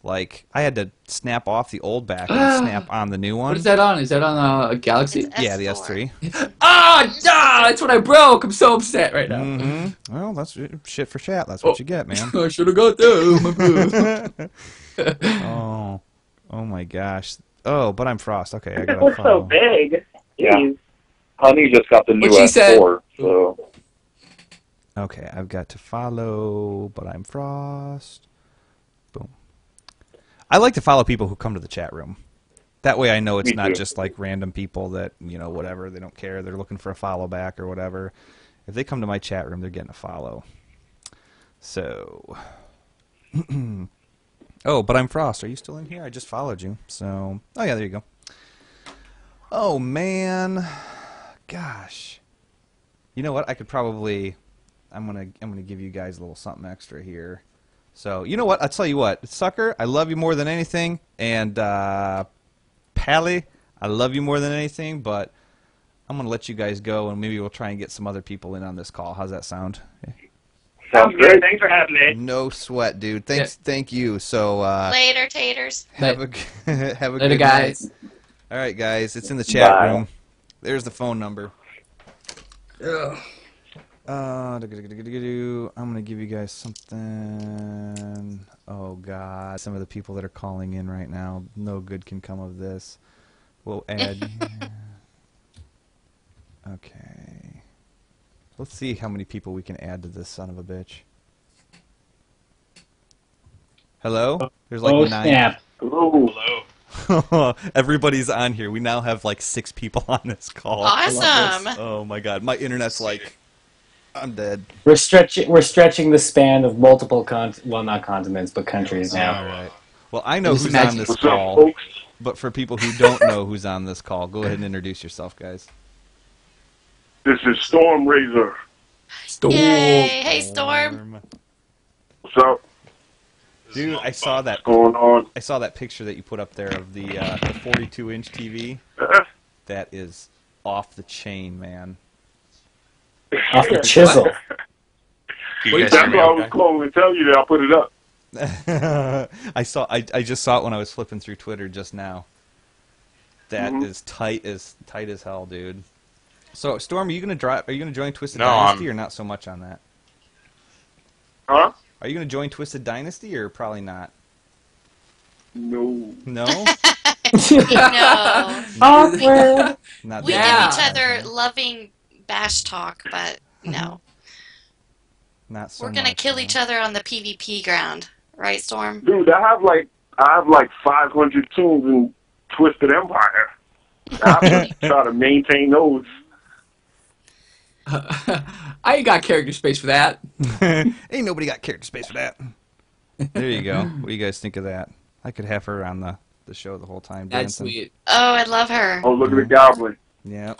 Like, I had to snap off the old back and snap on the new one. What is that on? Is that on a Galaxy? Yeah, the S3. That's what I broke. I'm so upset right now. Mm-hmm. Well, that's shit for chat. That's what you get, man. I should have got that. Oh my gosh. Oh, but I'm Frost. Okay, I It gotta looks follow. so big. Yeah. Jeez. Honey just got the new What she said. S4, so... Okay, I've got to follow, but I'm Frost. Boom. I like to follow people who come to the chat room. That way I know it's Me not too. just like random people that, whatever, they don't care, they're looking for a follow back or whatever. If they come to my chat room, they're getting a follow. So... Oh, but I'm Frost. Are you still in here? I just followed you. So... Oh, yeah, there you go. Oh man, gosh. You know what? I could probably. I'm gonna give you guys a little something extra here. So you know what? I'll tell you what, Sucker. I love you more than anything, and Pally, I love you more than anything. But I'm gonna let you guys go, and maybe we'll try and get some other people in on this call. How's that sound? Sounds good. Thanks for having me. No sweat, dude. Thank you. So Later, taters. have a have a Later, good guys. night. All right, guys. It's in the chat Bye. room. There's the phone number. Ugh. I'm gonna give you guys something. Oh God, some of the people that are calling in right now, no good can come of this. We'll add. Okay. Let's see how many people we can add to this son of a bitch. Hello? There's like 9. Snap. Hello. Everybody's on here. We now have like 6 people on this call. Awesome. Oh my God, my internet's like, I'm dead. We're stretching the span of multiple not continents, but countries now. All right. Well, I know Just who's imagine- on this What's up, call, folks? but for people who don't know who's on this call, go ahead and introduce yourself, guys. This is Storm Razor. Yay! Hey, Storm. What's up? Dude, I saw that. What's going on? I saw that picture that you put up there of the 42-inch TV. That is off the chain, man. Off the chisel. That's why I was calling to tell you that I put it up. I just saw it when I was flipping through Twitter just now. That is tight as hell, dude. So, Storm, are you gonna join Twisted Dynasty or not so much on that? Huh? Are you gonna join Twisted Dynasty or probably not? No. No? No. Awkward. Not We that. give each other loving bash talk, but no. Not so We're gonna much, kill huh? each other on the PvP ground, right, Storm? Dude, I have like 500 tunes in Twisted Empire. I have to try to maintain those. I ain't got character space for that. Ain't nobody got character space for that. There you go. What do you guys think of that? I could have her on the show the whole time That's dancing. sweet. Oh, I love her. Oh, look at the goblin. Yep.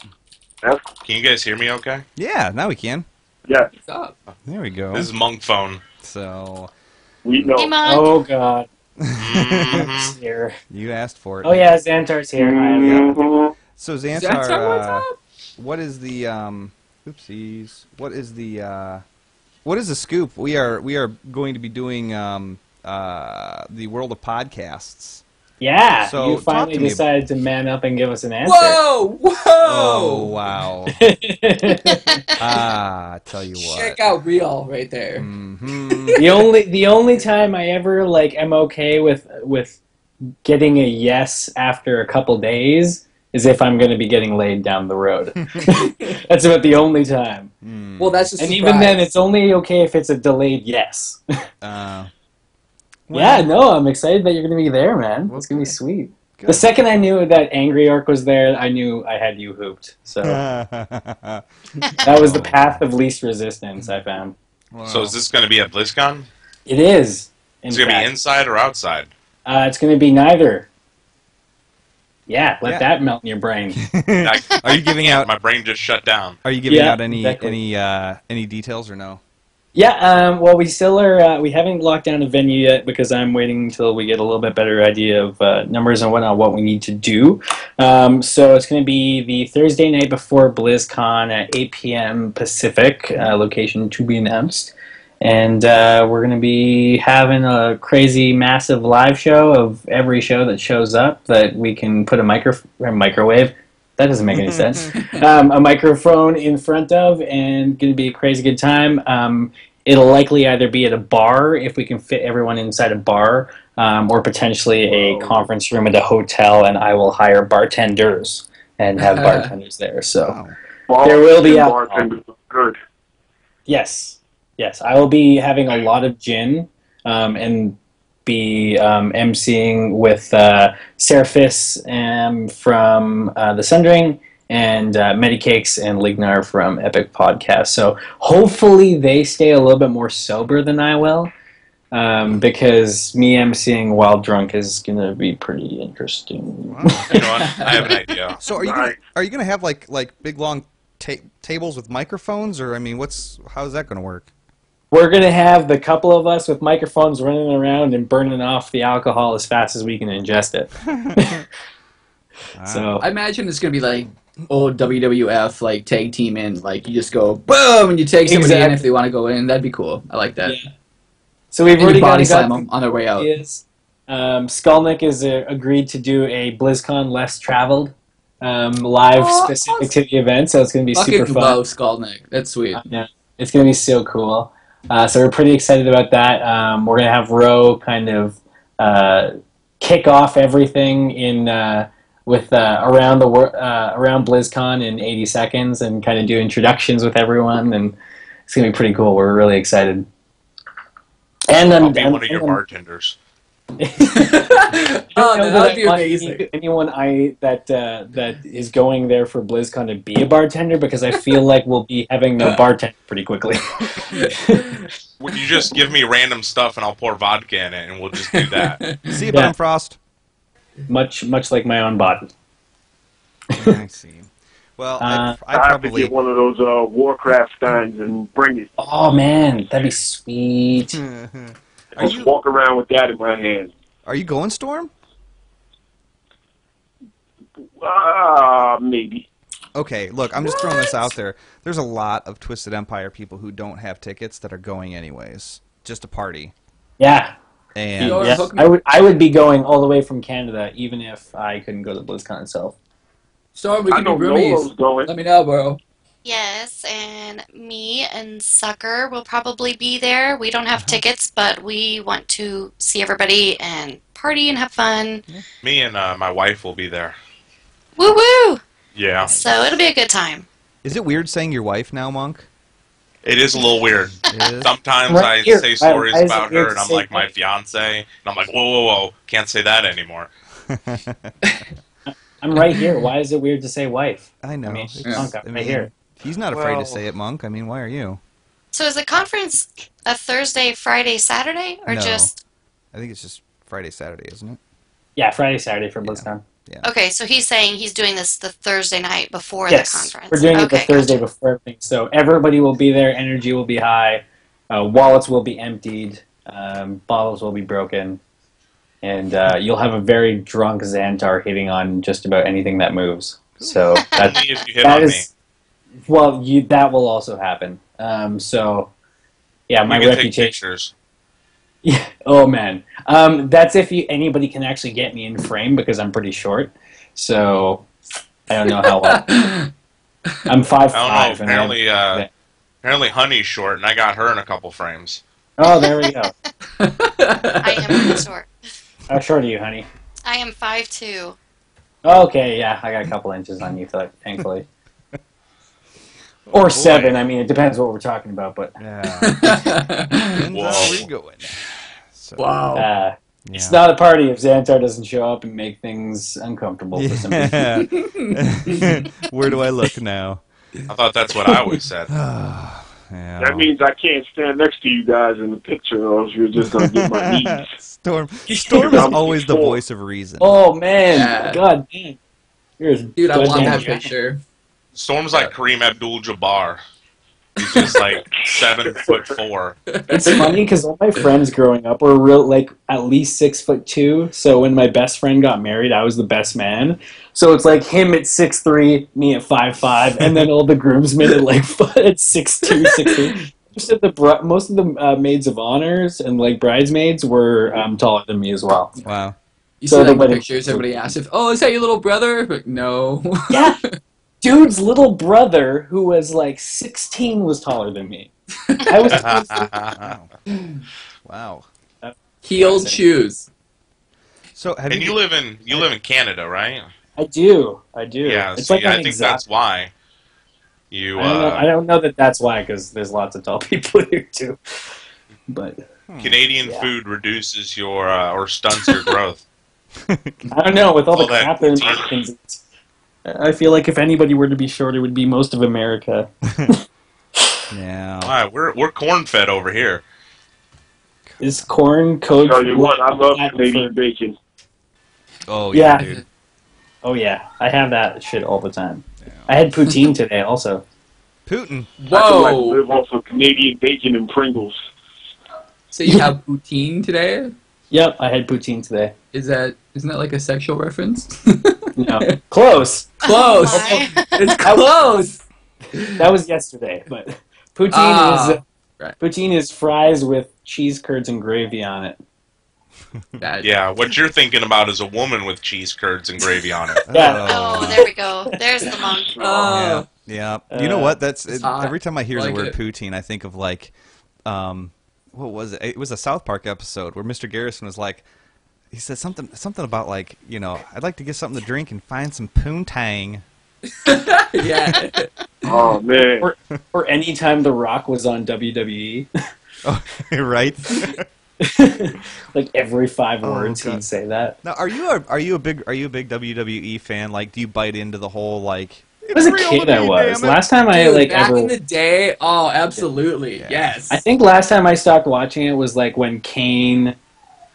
That's Can you guys hear me okay? Yeah, now we can. yes. What's up? There we go. This is Monk Phone. So, We know. Hey, Monk. Oh God. Mhm. Here. you asked for it. Oh yeah, Xantar's here. Mhm. So Xantar, Xantar, what's up? what is the oopsies? What is the scoop? We are going to be doing the world of podcasts. Yeah, So, you talk finally to me. decided to man up and give us an answer. Whoa! Whoa! Oh wow! I tell you what. Check out real right there. Mm-hmm. The only time I ever am okay with getting a yes after a couple days is if I'm going to be getting laid down the road. That's about the only time. Well, that's just And even then, it's only okay if it's a delayed yes. Yeah, no, I'm excited that you're going to be there, man. It's going to be sweet. Good. The second I knew that Angry Orc was there, I knew I had you hooped. So that was the path of least resistance, I found. Wow. So is this going to be at BlizzCon? It is. It's going to be inside or outside? It's going to be neither. Yeah, let that melt in your brain. Are you giving out? My brain just shut down. Are you giving out exactly. any details or no? Yeah, well, we still are. We haven't locked down a venue yet because I'm waiting until we get a little bit better idea of numbers and whatnot, what we need to do. So it's going to be the Thursday night before BlizzCon at 8 p.m. Pacific, location to be announced. And we're going to be having a crazy, massive live show of every show that shows up that we can put a microwave. That doesn't make any sense. A microphone in front of, and going to be a crazy good time. It'll likely either be at a bar, if we can fit everyone inside a bar, or potentially a conference room at a hotel, and I will hire bartenders and have bartenders there. So there will be bartenders. Good. Yes. I will be having a lot of gin, and be emceeing with Seraphis from The Sundering, and Medicakes and Lignar from Epic Podcast. So hopefully they stay a little bit more sober than I will, because me emceeing while drunk is gonna be pretty interesting. You know what? I have an idea. So are you gonna have like big long tables with microphones, or I mean, how's that gonna work? We're gonna have the couple of us with microphones running around and burning off the alcohol as fast as we can ingest it. So I imagine it's gonna be like old WWF like tag team in, like you just go boom and you take somebody in if they want to go in. That'd be cool. I like that. Yeah. So we've already body got slam them on their way out. Skolnick has agreed to do a BlizzCon less traveled live specific to the event, so it's going to be super fun. Love Skolnick. That's sweet. Yeah, it's going to be so cool. So we're pretty excited about that. We're going to have Ro kind of kick off everything in with around BlizzCon in 80 seconds and kind of do introductions with everyone, and it's going to be pretty cool. We're really excited. And I'll be one of your bartenders. That would be amazing. Anyone that is going there for BlizzCon to be a bartender, because I feel like we'll be having no bartender pretty quickly. Would you just give me random stuff and I'll pour vodka in it and we'll just do that? See you, Bottom Frost. Much like my own body. I see. Well, I have to get one of those Warcraft steins and bring it. Oh man, that'd be sweet. I'll walk around with that in my hand. Are you going, Storm? Maybe. Okay, look, I'm just throwing this out there. There's a lot of Twisted Empire people who don't have tickets that are going anyways, just to party. Yeah. And I would be going all the way from Canada, even if I couldn't go to BlizzCon itself. Storm, we can be roomies. Let me know, bro. Yes, and me and Sucker will probably be there. We don't have tickets, but we want to see everybody and party and have fun. Me and my wife will be there. Woo woo! Yeah. So it'll be a good time. Is it weird saying your wife now, Monk? It is a little weird. Sometimes Right I here. say stories Why is it about weird her, to and I'm say like my fiance, and I'm like, whoa, can't say that anymore. I'm right here. Why is it weird to say wife? I know. I mean, It's- Monk, I'm right here. He's not afraid to say it, Monk. I mean, why are you? So is the conference a Thursday, Friday, Saturday, or No. just... I think it's just Friday, Saturday, isn't it? Yeah, Friday, Saturday for BlizzCon. Yeah. Okay, so he's saying he's doing this the Thursday night before Yes, the conference. we're doing it the Okay, Thursday before everything. So everybody will be there. Energy will be high. Wallets will be emptied. Bottles will be broken. And you'll have a very drunk Xantar hitting on just about anything that moves. So that, Only if you hit on me. well, that will also happen. So yeah, my We can take reputation. pictures. Yeah. Oh man. That's if anybody can actually get me in frame, because I'm pretty short. So I don't know how well. I'm 5'5". I don't know. Apparently Honey's short, and I got her in a couple frames. Oh, there we go. I am pretty short. How short are you, honey? I am 5'2". Okay, yeah, I got a couple inches on you, thankfully. Or 7. I mean, it depends what we're talking about, but Depends on where you're going. So, Wow. It's not a party if Xantar doesn't show up and make things uncomfortable for some Yeah. people. Where do I look now? I thought that's what I always said. Yeah. That means I can't stand next to you guys in the picture, or else you're just gonna get my knees. Storm is always the voice of reason. Oh man, Yeah. God damn. Dude, I want goddamn that guy. picture. Storm's like Kareem Abdul-Jabbar. He's just like 7'4". It's funny because all my friends growing up were like at least 6'2". So when my best friend got married, I was the best man. So it's like him at 6'3", me at 5'5", and then all the groomsmen at like at 6'2", 6'3". Most of the maids of honors and like bridesmaids were taller than me as well. Wow. You So see the like the wedding- pictures, everybody asks if, oh, is that your little brother? But no. Yeah. Dude's little brother, who was like 16, was taller than me. I was. Wow. Heeled shoes. So have And you live in Canada, right? I do. Yeah, It's see, like I I'm think exotic. that's why. You I don't know that that's why, because there's lots of tall people here too. But Canadian food reduces your or stunts your growth. I don't know, with all the All that crap they're protein. making, I feel like if anybody were to be short, it would be most of America. Yeah. All right, we're corn fed over here. Is corn cooked? Tell you what, I love for- Canadian bacon. Oh Yeah. dude. Oh yeah, I have that shit all the time. I had poutine today also. Putin. I could like live off of Canadian bacon and Pringles. So you have poutine today? Yep, I had poutine today. Isn't that like a sexual reference? No, close. Close. Oh It's close. That was yesterday, but poutine is right. poutine is fries with cheese curds and gravy on it. Yeah, what you're thinking about is a woman with cheese curds and gravy on it. Yeah. Oh, there we go. There's the monk. Yeah. Yeah. You know what? That's hot. every time I hear Like the word it. poutine, I think of like, what was it? It was a South Park episode where Mr. Garrison was like, he said something about like, you know, I'd like to get something to drink and find some poontang. Yeah. Oh man. Or anytime The Rock was on WWE, Oh, right. like every 5 Oh, words God. he'd say that. Now, are you a big WWE fan? Like, do you bite into the whole like? As a "It's real kid, to I me, was. damn it." Last time I Dude, like back ever. in the day, oh, absolutely, yes. I think last time I stopped watching it was like when Kane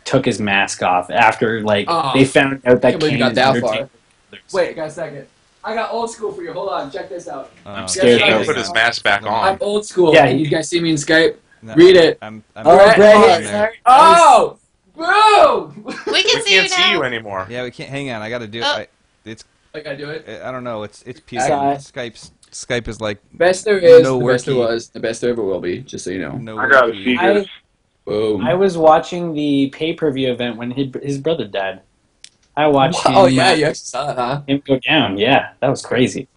took his mask off after like Oh, they found out I that can't believe Kane you got is that Undertaker. far. Wait, I got a second. I got old school for you. Hold on, check this out. I'm scared scared of he put his mask back I'm on. old school. Yeah, Can you guys see me in Skype? No, Read it. I'm Oh, Bret Bret Hart. on there. Oh, boom! We We can see can't you see you now. anymore. Yeah, we can't. Hang on, I got to do it. Oh. It's. I gotta do it. I don't know. It's Sorry. Skype is like Best there is, No the best there worky. was, the best there ever will be. Just so you know. no. I gotta worky. see this. Boom. I was watching the pay-per-view event when his brother died. I watched him, Oh yeah, you actually saw it, huh? him go down. Yeah, that was crazy.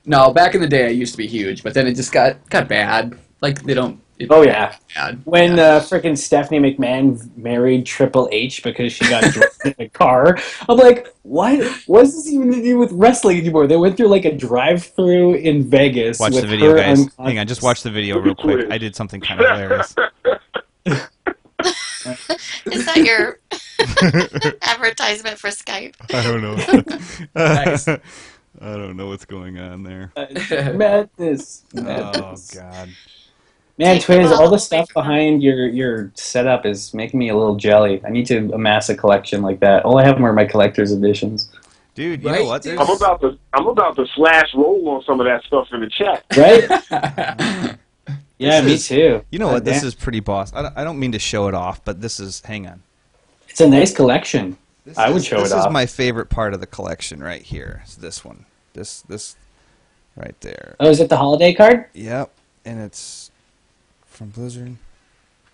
No, back in the day, I used to be huge, but then it just got bad. Like they don't. Oh yeah, bad. when Yeah. frickin' Stephanie McMahon married Triple H because she got drunk in a car, I'm like, what? What does this even to do with wrestling anymore? They went through like a drive-through in Vegas. Watch with the video, her guys. unconscious. Hang on, just watch the video real quick. I did something kind of hilarious. Is that your advertisement for Skype? I don't know. Nice. I don't know what's going on there. Madness. Oh God. Man, Take the Twiz, all bottle the stuff behind your setup is making me a little jelly. I need to amass a collection like that. All I have are my collector's editions. Dude, you Right? know what? There's- I'm about to slash roll on some of that stuff in the chat. Right? Yeah, me too. You know what? This damn. is pretty boss. I don't mean to show it off, but this is. Hang on. It's a nice collection. I would show it This off. is my favorite part of the collection right here. It's this one. This right there. Oh, is it the holiday card? Yep. And it's from Blizzard.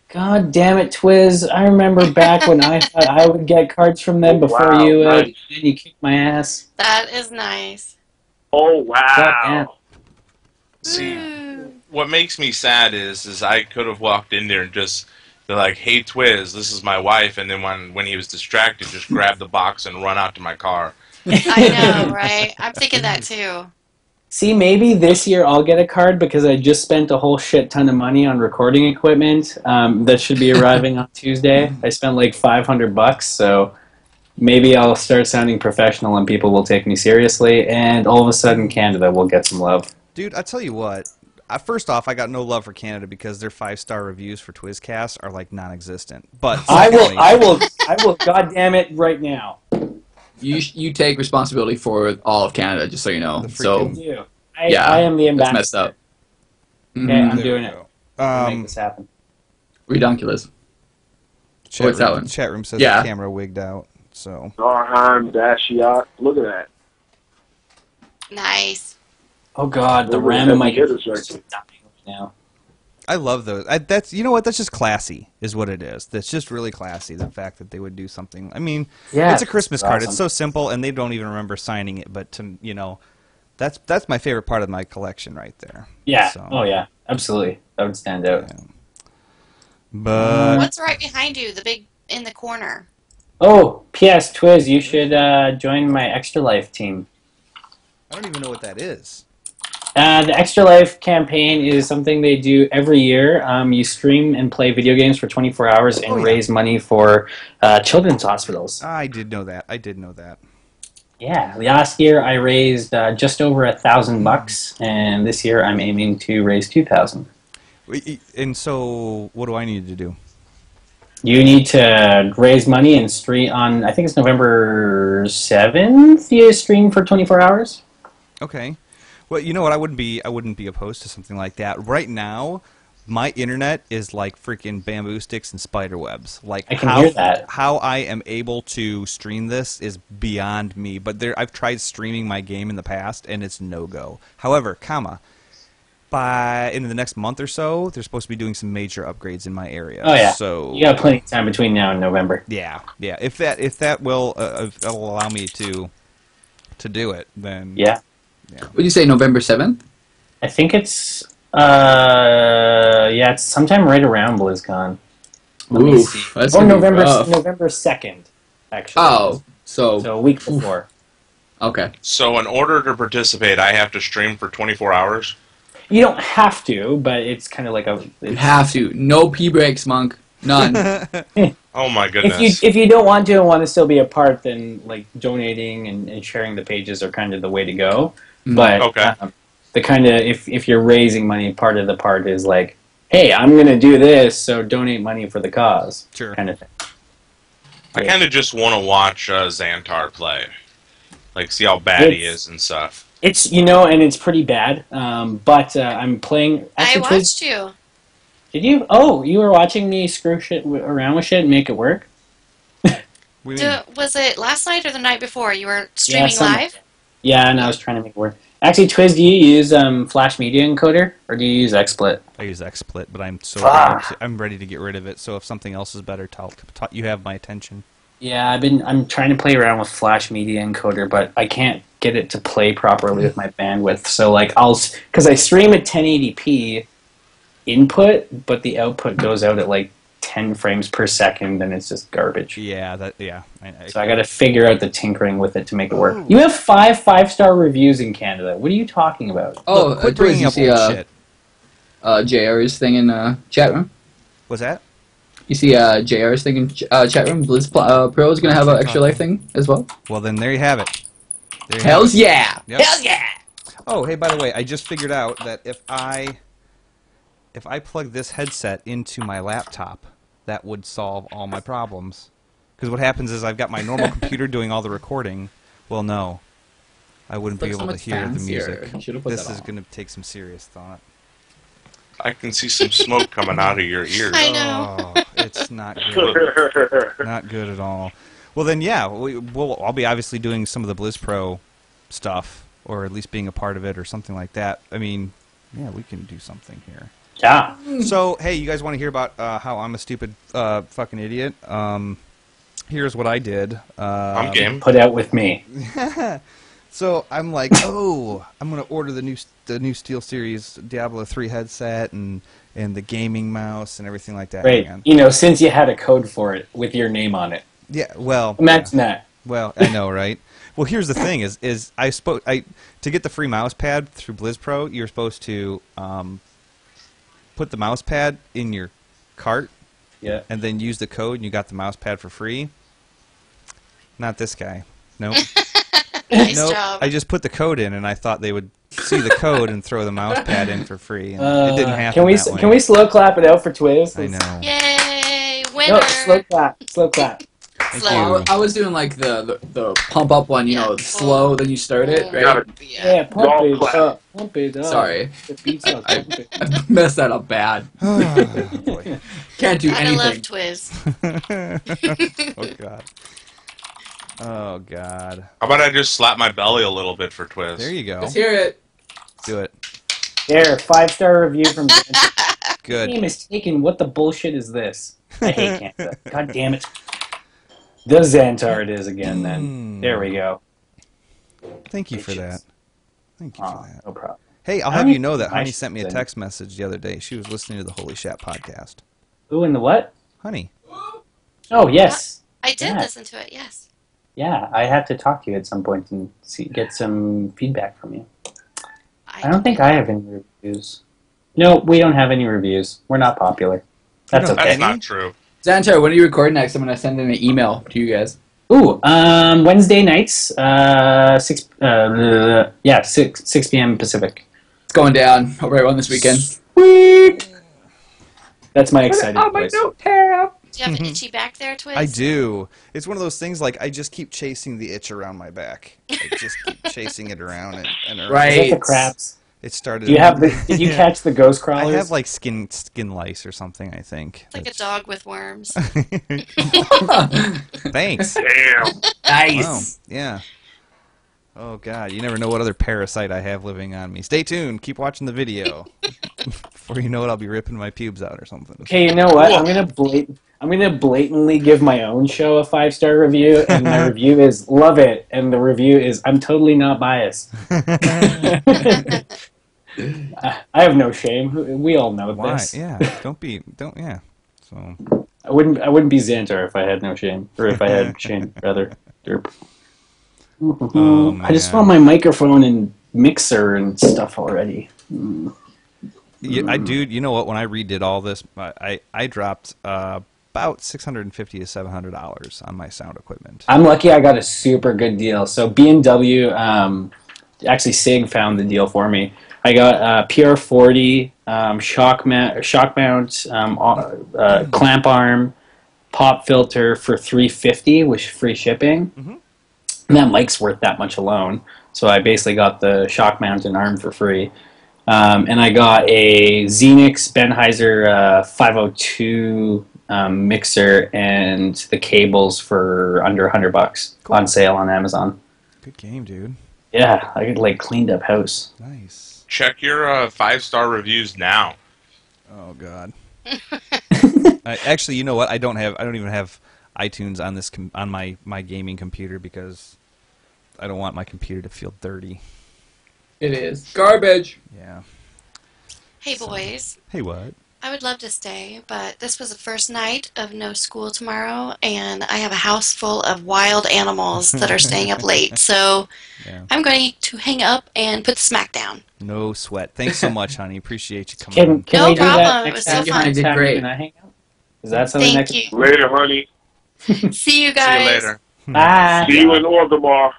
God damn it, Twiz. I remember back when I thought I would get cards from them before Wow, you nice. and you kicked my ass. That is nice. Oh Goddamn. wow. See, what makes me sad is I could have walked in there and just be like, "Hey, Twiz, this is my wife," and then when he was distracted, just grab the box and run out to my car. I know, right? I'm thinking that too. See, maybe this year I'll get a card because I just spent a whole shit ton of money on recording equipment that should be arriving on Tuesday. I spent like $500, so maybe I'll start sounding professional and people will take me seriously, and all of a sudden Canada will get some love. Dude, I tell you what. First off, I got no love for Canada because their 5-star reviews for Twizzcast are like non-existent. But I secondly- will. God damn it, right now. You take responsibility for all of Canada, just so you know. So I am the that's ambassador. messed up. Okay, I'm There doing we it. go. I'll make this happen. Redunculous. Chat What's that room, one? Chat room says Yeah. the camera wigged out. So Darheim, Dashiot. Look at that. Nice. Oh God, the Those are RAM in my heavy hitters right computer's dying now. I love those. That's you know what? That's just classy, is what it is. That's just really classy. The fact that they would do something. I mean, Yeah, it's a Christmas card. awesome. It's so simple, and they don't even remember signing it. But that's my favorite part of my collection right there. Yeah. So, Oh yeah. Absolutely. That would stand out. But What's right behind you? The big in the corner. Oh, P.S. Twiz, you should join my Extra Life team. I don't even know what that is. The Extra Life campaign is something they do every year. You stream and play video games for 24 hours and Oh, yeah. raise money for children's hospitals. I did know that. Yeah, last year I raised just over $1,000, and this year I'm aiming to raise $2,000. And so, what do I need to do? You need to raise money and stream on, I think it's November 7th, you stream for 24 hours. Okay. Well, you know what? I wouldn't be opposed to something like that. Right now, my internet is like freaking bamboo sticks and spider webs. Like I can hear that. How I am able to stream this is beyond me. But I've tried streaming my game in the past, and it's no go. However, in the next month or so, they're supposed to be doing some major upgrades in my area. Oh yeah. So you got plenty of time between now and November. Yeah. If that will allow me to do it, then yeah. What did you say, November 7th? I think it's it's sometime right around BlizzCon. Oof, that's or gonna be November rough. 2nd, actually. Oh, so a week before. Okay. So in order to participate, I have to stream for 24 hours? You don't have to, but it's kind of like You have to. No pee breaks, Monk. None. Oh my goodness. If you don't want to and want to still be a part, then like donating and sharing the pages are kind of the way to go. But Okay. The kind of if you're raising money, part of the part is like, hey, I'm going to do this, so donate money for the cause. Sure. Kind of thing. I kind of just want to watch Xantar play. Like, see how bad he is and stuff. It's, and it's pretty bad, but I'm playing... I watched you. Did you? Oh, you were watching me screw shit around with shit and make it work? Was it last night or the night before? You were streaming live? Yeah, and I was trying to make it work. Actually, Twiz, do you use Flash Media Encoder, or do you use XSplit? I use XSplit, but I'm ready to get rid of it. So if something else is better, you have my attention. Yeah, I'm trying to play around with Flash Media Encoder, but I can't get it to play properly with my bandwidth. So because I stream at 1080p input, but the output goes out at like 10 frames per second, and it's just garbage. Yeah, So I got to figure out the tinkering with it to make it work. You have 5-star reviews in Canada. What are you talking about? Oh, Look, quit bringing up old shit. JR's thing in chat room. What's that? You see JR's thing in chat room? Blizz Pro is going to have an extra life thing as well. Well, then there you have it. Hells yeah! Yep. Hells yeah! Oh, hey, by the way, I just figured out that if I plug this headset into my laptop, that would solve all my problems. Because what happens is I've got my normal computer doing all the recording. Well, no. I wouldn't be able to hear the music. This is going to take some serious thought. I can see some smoke coming out of your ears. I know. Oh, it's not good. Not good at all. Well, then, yeah, I'll be obviously doing some of the Blizz Pro stuff, or at least being a part of it, or something like that. I mean, yeah, we can do something here. Yeah. So, hey, you guys want to hear about how I'm a stupid fucking idiot? Here's what I did. I'm game. Put out with me. So I'm like, I'm gonna order the new SteelSeries Diablo 3 headset and the gaming mouse and everything like that. Right. Man. Since you had a code for it with your name on it. Yeah. Well. Imagine that. Well, I know, right? Well, here's the thing: is to get the free mouse pad through Blizz Pro, you're supposed to put the mouse pad in your cart, and then use the code, and you got the mouse pad for free. Not this guy. Nope. Nice job. I just put the code in, and I thought they would see the code and throw the mouse pad in for free. And it didn't happen. Can we slow clap it out for Twiz? I know. Yay! Winner! No, slow clap. Slow clap. Slow. I was doing like the pump up one, slow, then you start it, right? Yeah, pump it up. Pump it up. Sorry. The beat's up. Pump it. I messed that up bad. Oh, boy. Can't do I love anything. Twiz. Oh, God. Oh, God. How about I just slap my belly a little bit for Twiz? There you go. Let's hear it. Do it. There, 5-star review from Xantar. Good. Game is taken. What the bullshit is this? I hate Canada. God damn it. The Xantar it is again, then. There we go. Thank you for that. Thank you for that. No problem. Hey, I'll have you know that Honey sent me a text message the other day. She was listening to the Holy Chat podcast. Who in the what? Honey. Oh, yes. I did listen to it, yes. Yeah, I have to talk to you at some point and get some feedback from you. I don't think I have any reviews. No, we don't have any reviews. We're not popular. That's okay. That's not true. Xantar, when do you record next? I'm going to send in an email to you guys. Ooh, Wednesday nights, 6 p.m. Pacific. It's going down. Hope everyone this weekend. Sweet! That's my excited voice. note tab. Do you have an itchy back there, Twiz? I do. It's one of those things like I just keep chasing the itch around my back. I just keep chasing it around and around. Right. Is that the craps? It started. Do you have did you catch the ghost crawlers? I have like skin lice or something, I think. Like a dog with worms. Thanks. Damn. Nice. Wow. Yeah. Oh god, you never know what other parasite I have living on me. Stay tuned. Keep watching the video. Before you know it, I'll be ripping my pubes out or something. Okay, you know what? I'm gonna blatantly give my own show a 5-star review, and my review is love it, and the review is I'm totally not biased. I have no shame. We all know Why? this. Yeah. Yeah. So I wouldn't be Xantar if I had no shame, or if I had shame rather. Derp. Oh, I just want my microphone and mixer and stuff already. Yeah, dude, you know what? When I redid all this, I dropped about $650 to $700 on my sound equipment. I'm lucky I got a super good deal. So B&W, actually Sig found the deal for me. I got PR40, shock mount, clamp arm, pop filter for $350 with free shipping. Mm-hmm. And that mic's worth that much alone. So I basically got the shock mount and arm for free. And I got a Xenix Sennheiser 502 mixer and the cables for under $100 on sale on Amazon. Good game, dude. Yeah, I like cleaned up house. Nice. Check your 5-star reviews now. Oh god. Actually, you know what? I don't even have iTunes on this on my gaming computer because I don't want my computer to feel dirty. It is garbage. Yeah. Hey, boys. Hey, what? I would love to stay, but this was the first night of no school tomorrow, and I have a house full of wild animals that are staying up late, so I'm going to hang up and put the smack down. No sweat. Thanks so much, honey. Appreciate you coming on. Can No we do problem. that It next was so time? fun. You did great. Can I hang out? Is that something Thank next? you. Later, honey. See you guys. See you later. Bye. See you in Orgrimmar.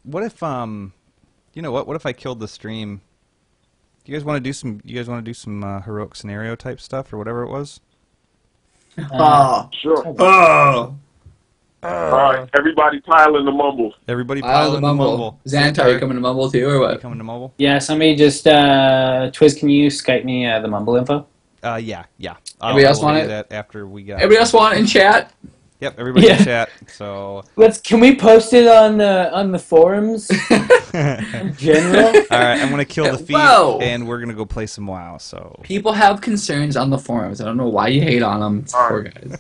What if you know what? What if I killed the stream? Do you guys want to do some? You guys want to do some heroic scenario type stuff or whatever it was? Sure. Oh. All right, everybody pile in the mumble. Everybody Pile pile the in the mumble. mumble. Xantar, you coming to mumble too, or You what? coming to mumble? Yeah, somebody just Twiz, can you Skype me the mumble info? Yeah. Everybody else we'll want do it? that after we got. Everybody else want it in chat? Yep, everybody in chat. So. Can we post it on the forums in general? All right, I'm gonna kill the feed, Whoa. and we're gonna go play some WoW. So. People have concerns on the forums. I don't know why you hate on them. Poor guys.